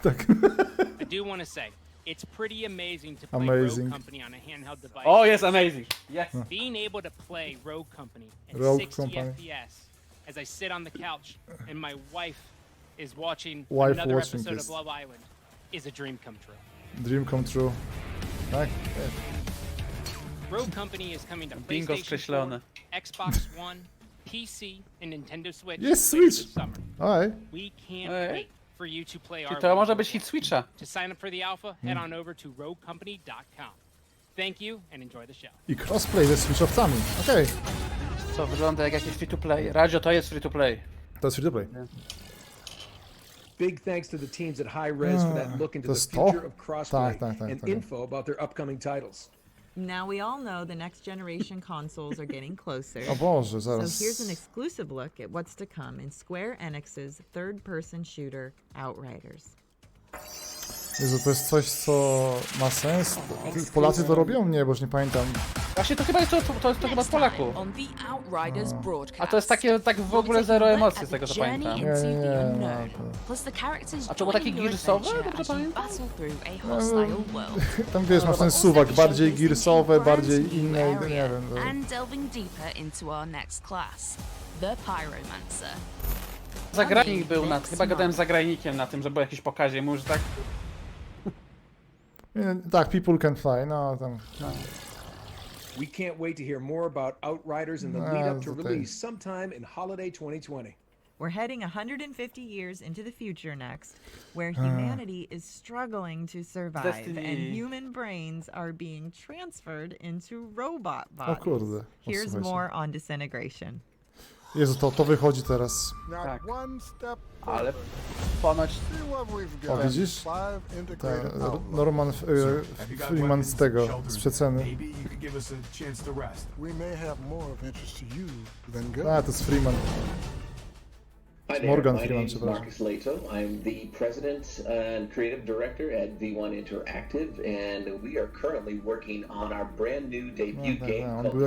I do want to say, it's pretty amazing to play Rogue Company on a handheld device. Oh, yes, amazing. Yes. Being able to play Rogue Company at 60 FPS as I sit on the couch and my wife is watching another episode of Love Island is a dream come true. Dream come true. Tak? Rogue Company is coming to PlayStation 4, Xbox One, PC, and Nintendo Switch this summer. We can't wait for you to play our to może być hit Switcha. To sign up for the alpha, head on over to roguecompany.com. Thank you and enjoy the show. I crossplay ze Switchowcami. Okej. Co wygląda jak jakiś free to play. Radio to jest free to play. To jest free to play. Big thanks to the teams at High Res for that look into the future of crossplay and info about their upcoming titles. Now we all know the next generation consoles are getting closer. O Boże, zaraz. So here's an exclusive look at what's to come in Square Enix's third-person shooter Outriders. Jezu, to jest coś, co ma sens? Polacy to robią? Nie, bo już nie pamiętam. Właśnie to chyba jest to chyba z Polaków. A to jest takie tak w ogóle zero emocji z tego co pamiętam. Nie. A to było takie gearsowe? Dobrze pamiętam? Tam wiesz, masz ten suwak, bardziej gearsowe, bardziej inne, nie wiem. Zagrajnik był chyba gadałem z zagrajnikiem na tym, że był jakiś pokazie, mówisz tak? Tak, people can fly, no tam. We can't wait to hear more about Outriders in the lead up to release sometime in holiday 2020. We're heading 150 years into the future next, where humanity is struggling to survive and human brains are being transferred into robot bodies. O kurde. Here's more on disintegration. Jezu, to wychodzi teraz. Tak. Ale ponoć... O, widzisz? Norman Freeman z tego, z przeceny. A, to jest Freeman. Morgan Freeman, przepraszam. I'm the president and creative director at V1 Interactive, and we are currently working on our brand new debut game On był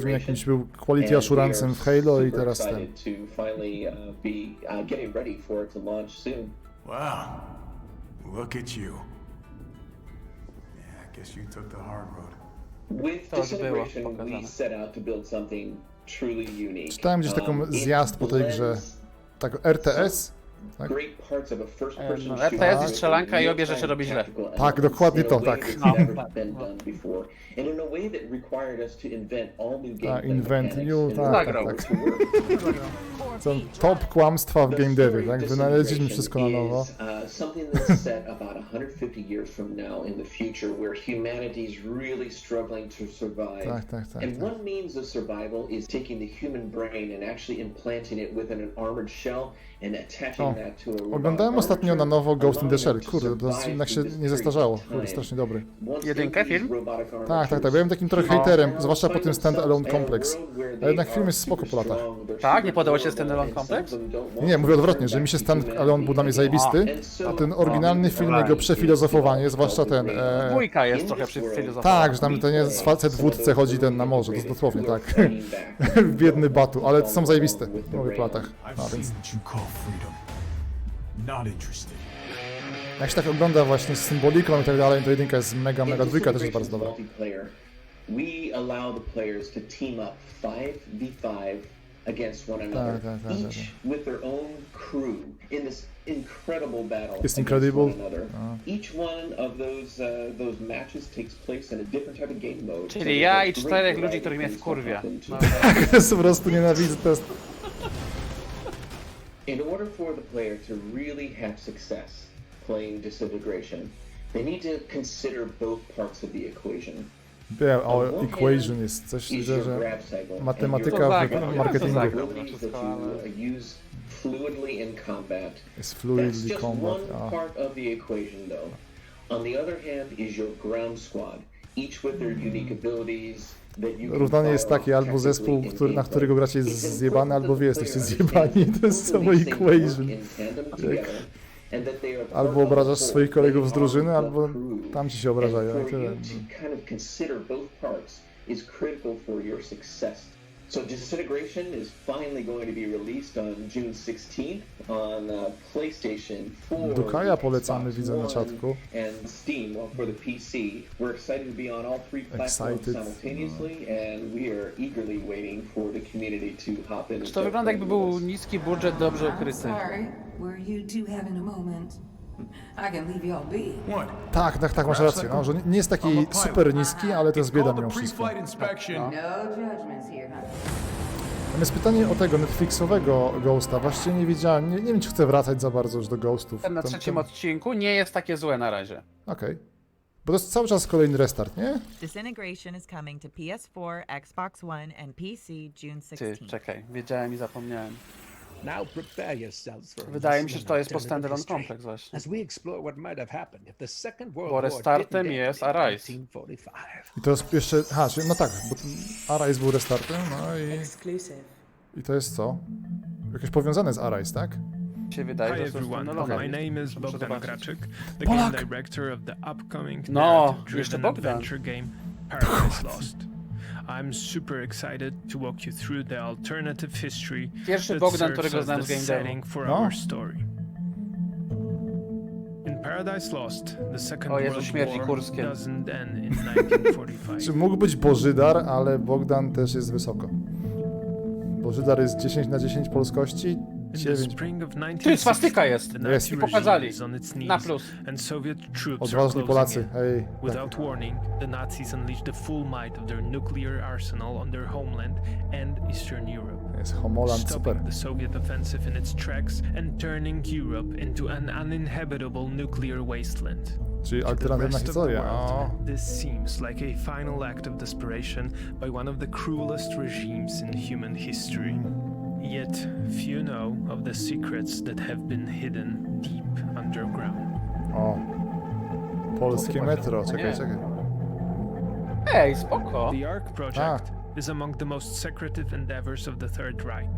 jakimś był quality assurance'em w Halo i teraz ten. To finally be getting ready for it to launch soon. Wow, look at you. Yeah, I guess you took the hard road. With Disintegration, we set out to build something truly unique. Czytałem gdzieś taką zjazd po tej grze. Tak, RTS? Tak? RTS i strzelanka i obie rzeczy robi źle. Tak, dokładnie to, tak. Invent new, tak. Są top kłamstwa w game devie, tak? Wynaleźliśmy wszystko na nowo. Something that's set about 150 years from now in the future where humanity is really struggling to survive. Tak. And one means of survival is taking the human brain and actually implanting it within an armored shell and attaching that to a robot. Oglądałem ostatnio na nowo Ghost in the Shell. Kurde, to jednak się nie zestarzało. Kurde, strasznie dobry. Jedynkę film? Tak. Byłem takim trochę hejterem, zwłaszcza po tym Stand-Alone Complex. A jednak film jest spoko po latach. Tak? Nie podobał się Stand-Alone Complex? Nie, mówię odwrotnie, że mi się Stand-Alone był dla mnie zajebisty, a ten oryginalny film, jego przefilozofowanie, zwłaszcza ten... Dwójka jest trochę przefilozowana. Tak, że tam to nie jest facet w łódce chodzi ten na morze, to jest dosłownie tak. Biedny batu, ale to są zajebiste, mówię po latach. No, więc... Jak się tak ogląda właśnie z symboliką i tak dalej, to jedynka jest mega, dwójka też jest bardzo dobra. We allow the players to team up 5v5 against one another, each with their own crew in this incredible battle against one another. Each one of those matches takes place in a different type of game mode. Czyli ja i 4 ludzi, których mnie wkurwia. To jest po prostu nienawidzę test. In order for the player to really have success playing Disintegration, they need to consider both parts of the equation. Equation jest coś, że matematyka w marketingu. Jest fluidly combat. Równanie jest takie, albo zespół, na którego gracie jest zjebany, albo wy jesteście zjebani. To jest samo equation. Albo obrażasz swoich kolegów z drużyny, albo tam ci się obrażają. So Disintegration is finally going to be released on June 16th on PlayStation 4, Dukaja polecamy, widzę na czatku. And Steam for the PC. We're excited to be on all three platforms simultaneously, and we are eagerly waiting for the community to hop in. To wygląda, jakby był niski budżet, dobrze ukryty. Tak, masz rację, no, że nie jest taki super niski, ale to jest bieda mimo wszystko. Tam jest pytanie o tego Netflixowego Ghosta, właściwie nie wiedziałem, nie wiem czy chcę wracać za bardzo już do Ghostów. Ten na trzecim odcinku nie jest takie złe na razie. Okej. Bo to jest cały czas kolejny restart, nie? Disintegration is coming to PS4, Xbox One and PC June 16th. Ty, czekaj, wiedziałem i zapomniałem. Now prepare yourselves for Wydaje mi się, że to jest po Stand-Alone Complex właśnie. As we explore what might have happened if the Second World Bo restartem jest Arise. I to jest jeszcze... no tak, bo Arise był restartem, no i to jest co? Jakieś powiązane z Arise, tak? Się wydaje, że to My name is Bogdan Graczyk, the game director of the upcoming narrative-driven adventure game Paradise Lost. I'm super excited to walk you through the alternative history that serves as the setting for our story. In Paradise Lost, the Second World War doesn't end in 1945. Czy mógł być Bożydar, ale Bogdan też jest wysoko. Bożydar jest 10/10 polskości, In the spring of Tu swastyka jest. the Nazi Pokazali. regime is on its Na knees, plus. and Soviet troops are Odważni closing Polacy, in. hej. Without warning, the Nazis unleashed the full might of their nuclear arsenal on their homeland and Eastern Europe, Jest Homoland, super. stopping the Soviet offensive in its tracks and turning Europe into an uninhabitable nuclear wasteland. Czyli To the alternatywna rest of the historia. world, O. this seems like a final act of desperation by one of the cruelest regimes in human history. Yet few know of the secrets that have been hidden deep underground. O. Polskie metro, czekaj. Ej, spoko. The ARC project is among the most secretive endeavors of the Third Reich.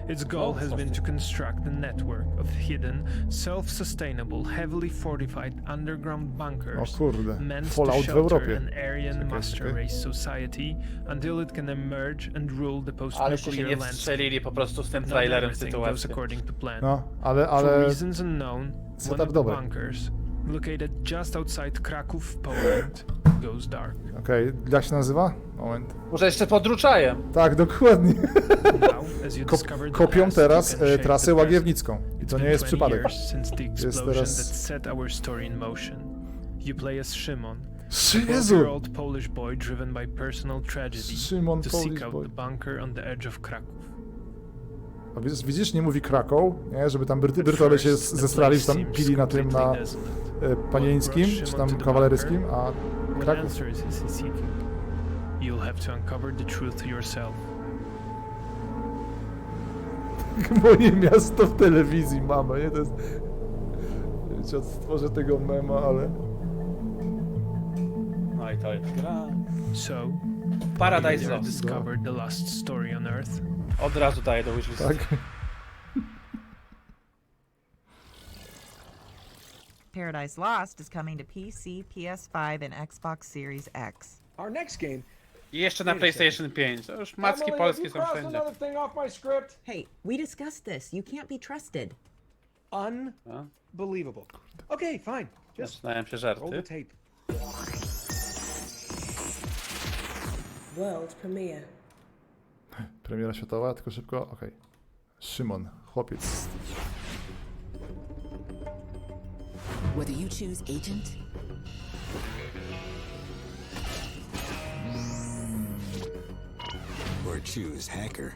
Its goal has been to construct a network of hidden, self-sustainable, heavily fortified underground bunkers O kurde, meant to Fallout w shelter Europie. an Aryan master race society until it can emerge and rule the Ale się nie post-nuclear landscape. wstrzelili po prostu z tym Not trailerem everything goes sytuacji. according to plan. No, ale For reasons unknown, one setup of the dobry. bunkers, located just outside Kraków, Poland, goes dark. Okej, jak się nazywa? Moment. Może jeszcze podruczajem. Tak, dokładnie. Now, as you discovered the Kopią past, teraz you can shape trasę the present. łagiewnicką. I to nie jest 20 przypadek. years since the Jest explosion teraz... that set our story in motion. You play as Szymon, Jezu! 12-year-old Polish boy driven by personal tragedy Szymon, to Polish seek out boy. the bunker on the edge of Kraków. A widzisz, nie mówi Kraków, nie? Żeby tam Brytole się zestrali, że tam pili na tym, na panieńskim, czy tam kawaleryskim, a What Kraków. answers is he seeking? You'll have to uncover the truth yourself. Moje miasto w telewizji, mama, nie? To jest... Wiecie, stworzę tego mema, ale... No i to jest gra. So, Paradise you Lost. discovered the last story on Earth. Od razu daję do wishlist. Tak. Paradise Lost is coming to PC, PS5, and Xbox Series X. Our next game. I jeszcze na PlayStation 5. To już macki polskie są wszędzie. Hey, we discussed this. You can't be trusted. Unbelievable. Okay, fine. Just Zaczynają się roll żarty. the tape. World premiere. Premiera światowa, tylko szybko, okej. Szymon, chłopiec. Whether you choose agent or choose hacker.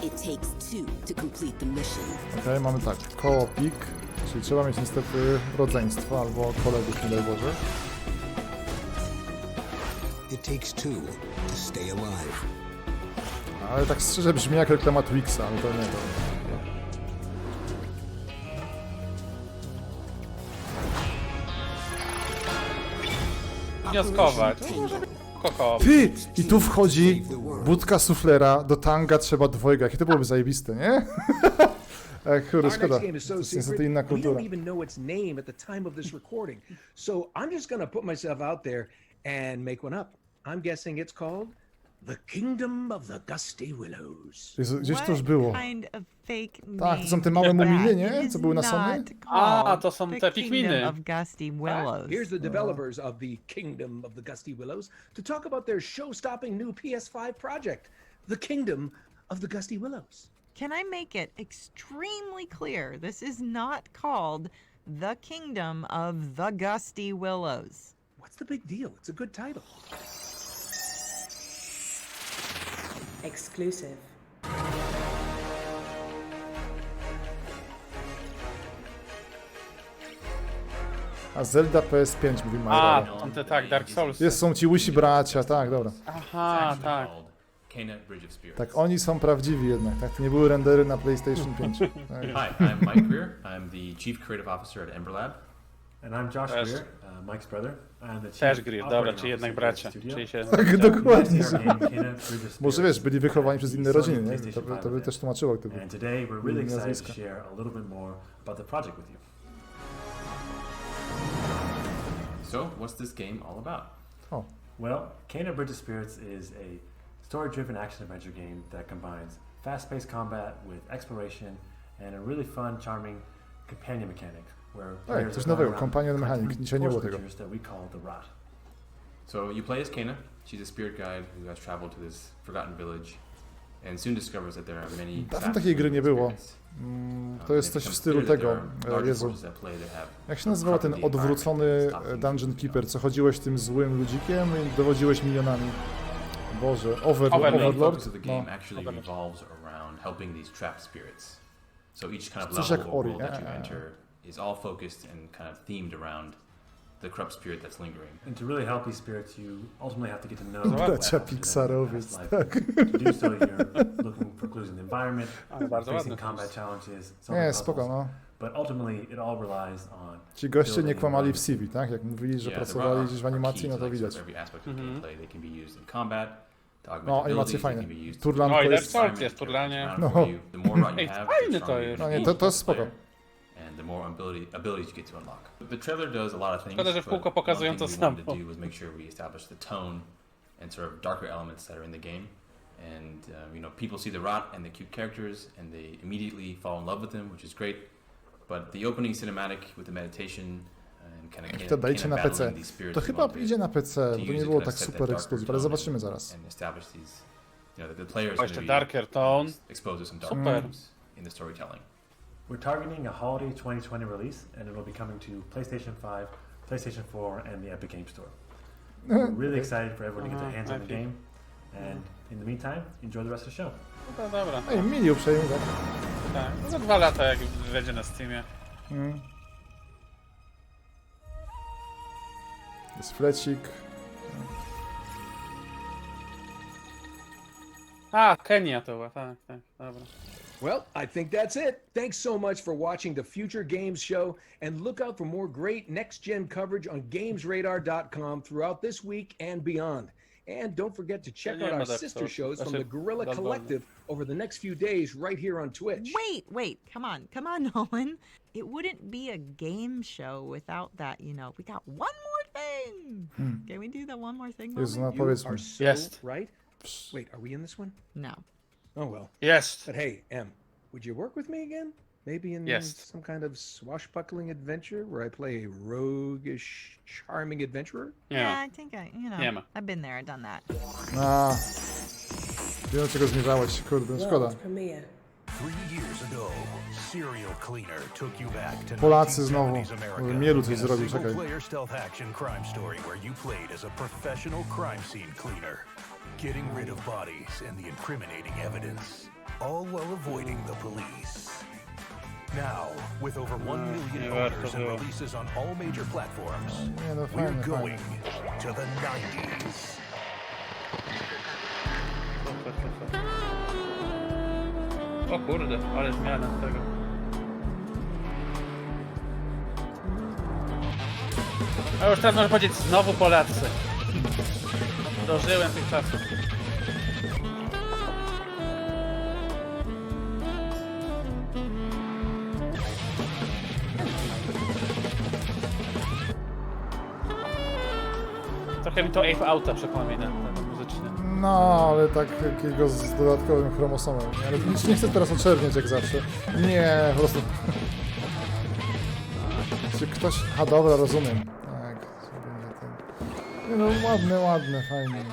It takes two to complete the mission. Okej, mamy tak, koopik, czyli trzeba mieć niestety rodzeństwo albo kolegów, nie daj Boże. It takes two to stay alive. Ale tak szczerze brzmi jak reklama Twixa, ale to nie to. Wnioskować. To może być koko. Ty! I tu wchodzi budka suflera, do tanga trzeba dwojga. Jakie to byłoby zajebiste, nie? Kurde, szkoda. To jest niestety inna We kultura. don't even know its name at the time of this recording. So I'm just gonna put myself out there and make one up. I'm guessing it's called The Kingdom of the Gusty Willows. Jezu, gdzieś to już było. Kind of fake Tak, to są te małe muminy, nie? Co były na Sony? A, to są te Pikminy. of Gusty Willows. Here's the developers of the Kingdom of the Gusty Willows to talk about their show-stopping new PS5 project, The Kingdom of the Gusty Willows. Can I make it extremely clear? This is not called The Kingdom of the Gusty Willows. What's the big deal? It's a good title. Exclusive. A Zelda PS5 mówi A, Mario. to te tak, Dark Souls. Są ci łysi bracia, tak, dobra. Aha, tak. Tak, oni są prawdziwi jednak, tak? To nie były rendery na PlayStation 5. Tak. Hi, I'm Mike Greer. I'm the Chief Creative Officer at Ember Lab. And I'm Josh Też. Greer, Mike's brother. I'm the Chief Też Greer, dobra, Operating czy jednak Officer bracia. at Studio. Czyli się... Tak, dokładnie. Może Może wiesz, byli wychowani przez inne rodziny, nie? To by też tłumaczyło, gdyby And today we're really mieli excited to nazwiska. share a little bit more about the project with you. So, what's this game all about? Oh. Well, Kena Bridge of Spirits is a story-driven action-adventure game that combines fast-paced combat with exploration and a really fun, charming companion mechanic, where players coś are nowego, going around companion collecting mechanic, dzisiaj nie było force tego. creatures that we call the Rot. So you play as Kena. She's a spirit guide who has traveled to this forgotten village and soon discovers that there are many. Dawno takiej gry nie było. To jest coś w stylu tego, Jezu. Jak się nazywał ten odwrócony Dungeon Keeper, co chodziłeś tym złym ludzikiem i dowodziłeś milionami? Boże, Overlord? Coś jak Ori. Is all focused and kind of themed around the corrupt spirit that's lingering. And to really help these spirits, you ultimately have to get to know Bracia Pixarowiec, tak. To do so, you're looking for clues in the environment, facing combat challenges, spoko, no. But ultimately it all relies on. Ci goście nie kłamali w CV, tak? Jak mówili, że pracowali gdzieś w animacji, no to widać. No, animacje fajne. Turlan to jest... jest turlanie. No. Ej, fajny to jest. No nie, to jest spoko. And the more abilities you get to unlock. The trailer does a lot of things. Szkoda, że w kółko pokazują to samo. What we wanted to do was make sure we establish the tone and sort of darker elements that are in the game. And you know, people see the rot and the cute characters, and they immediately fall in love with them, which is great. But the opening cinematic with the meditation and kind of to dajcie na PC. To chyba idzie na PC, bo to nie było tak super ekskluzyw, ale zobaczymy zaraz. Jeszcze darker tone. Super. In the storytelling. We're targeting a holiday 2020 release, and it will be coming to PlayStation 5, PlayStation 4, and the Epic Games Store. We're really excited for everyone to get their hands on the game, and in the meantime, enjoy the rest of the show. No dobra. Ej, mili uprzejmie, tak? Tak, no za 2 lata jak wejdzie na Steamie. Jest flecik. A, Kenia to była, tak, dobra. Well, I think that's it. Thanks so much for watching the Future Games Show, and look out for more great next-gen coverage on GamesRadar.com throughout this week and beyond. And don't forget to check out our sister shows from the Guerrilla Collective over the next few days right here on Twitch. Wait, come on, Nolan. It wouldn't be a game show without that, you know. We got one more thing. Can we do the one more thing? You are so right. Wait, are we in this one? No. Oh well. Yes. But hey, Em, would you work with me again? Maybe in some kind of swashbuckling adventure where I play a roguish, charming adventurer? Yeah, I think I've been there, I've done that. Wiem, czego zmierzałeś, kurde, szkoda. Polacy znowu. Mielu coś zrobił, czekaj. Getting rid of bodies and the incriminating evidence, all while avoiding the police. Now, with over 1 million owners and releases on all major platforms, we're going to the 90s. O kurde, ale zmiana tego. A już teraz można powiedzieć znowu Polacy. Dożyłem tych czasów. Trochę mi to Ape Outa przypomina, muzycznie. No, ale tak jakiego z dodatkowym chromosomem. Ale nic nie chcę teraz oczerniać jak zawsze. Nie, po prostu... Czy ktoś... A dobra, rozumiem. Tak, no ładne, fajnie.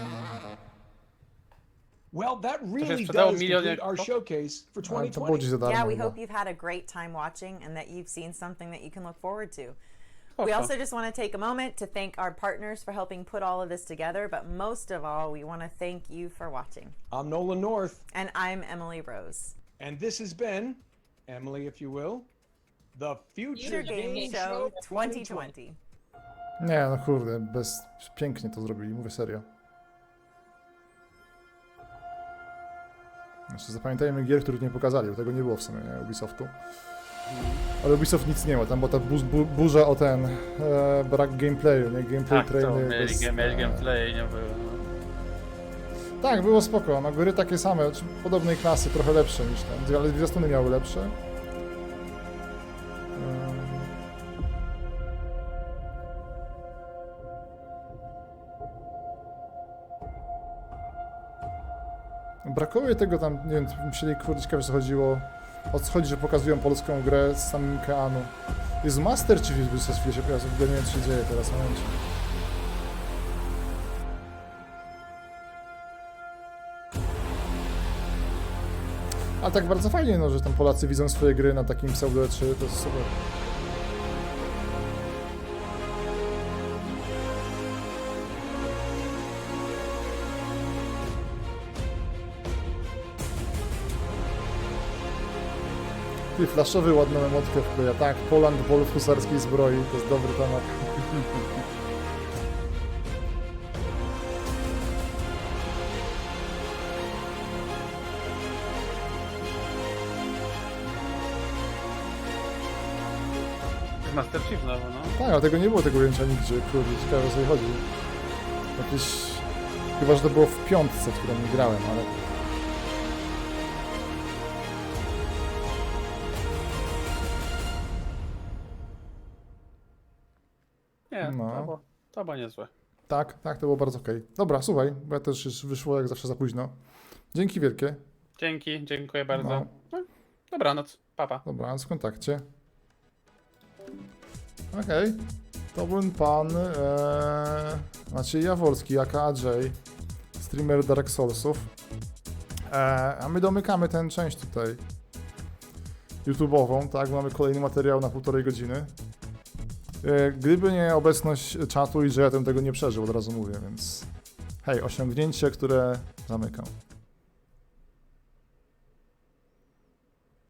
Well, that really does conclude our showcase for 2020. Yeah, we hope you've had a great time watching and that you've seen something that you can look forward to. We also just want to take a moment to thank our partners for helping put all of this together, but most of all, we want to thank you for watching. I'm Nolan North. And I'm Emily Rose. And this has been, Emily, if you will, the Future Games Show 2020. Nie, no kurde, pięknie to zrobili, mówię serio. Jeszcze zapamiętajmy gier, których nie pokazali, bo tego nie było w sumie, nie, Ubisoftu. Ale Ubisoft nic nie ma, tam była ta burza o ten brak gameplayu, nie? Gameplay trainy. Mieli gameplay, nie było. Tak, było spoko, no gry takie same, podobnej klasy, trochę lepsze niż ten, ale dwie strony miały lepsze. Brakuje tego tam, nie wiem, musieli kurde ciekawe co chodziło. O co chodzi, że pokazują polską grę z samym Keanu. Jest Master Chief, by się pojawił, w ogóle nie wiem co się dzieje teraz, momencie. A tak bardzo fajnie, no, że tam Polacy widzą swoje gry na takim pseudo-3, to jest super. Ty, flaszowy ładną emotkę wkleja. Tak, Poland Ball w husarskiej zbroi, to jest dobry temat. Master Chief znowu, no. Tak, ale tego nie było, tego ujęcia nigdzie, kurde, ciekawe o co jej chodzi. Jakieś... Chyba, że to było w piątce, w którą nie grałem, ale... Nie, no. To było niezłe. Tak, to było bardzo okej. Dobra, słuchaj, bo ja też już wyszło jak zawsze za późno. Dzięki wielkie. Dzięki, dziękuję bardzo. No. Dobranoc, papa. Dobranoc, w kontakcie. Okej. To był pan Maciej Jaworski, aka Jay, streamer Dark Soulsów. A my domykamy tę część tutaj YouTube'ową, tak? Mamy kolejny materiał na 1,5 godziny. Gdyby nie obecność czatu i że ja bym tego nie przeżył, od razu mówię, więc hej, osiągnięcie, które zamykam.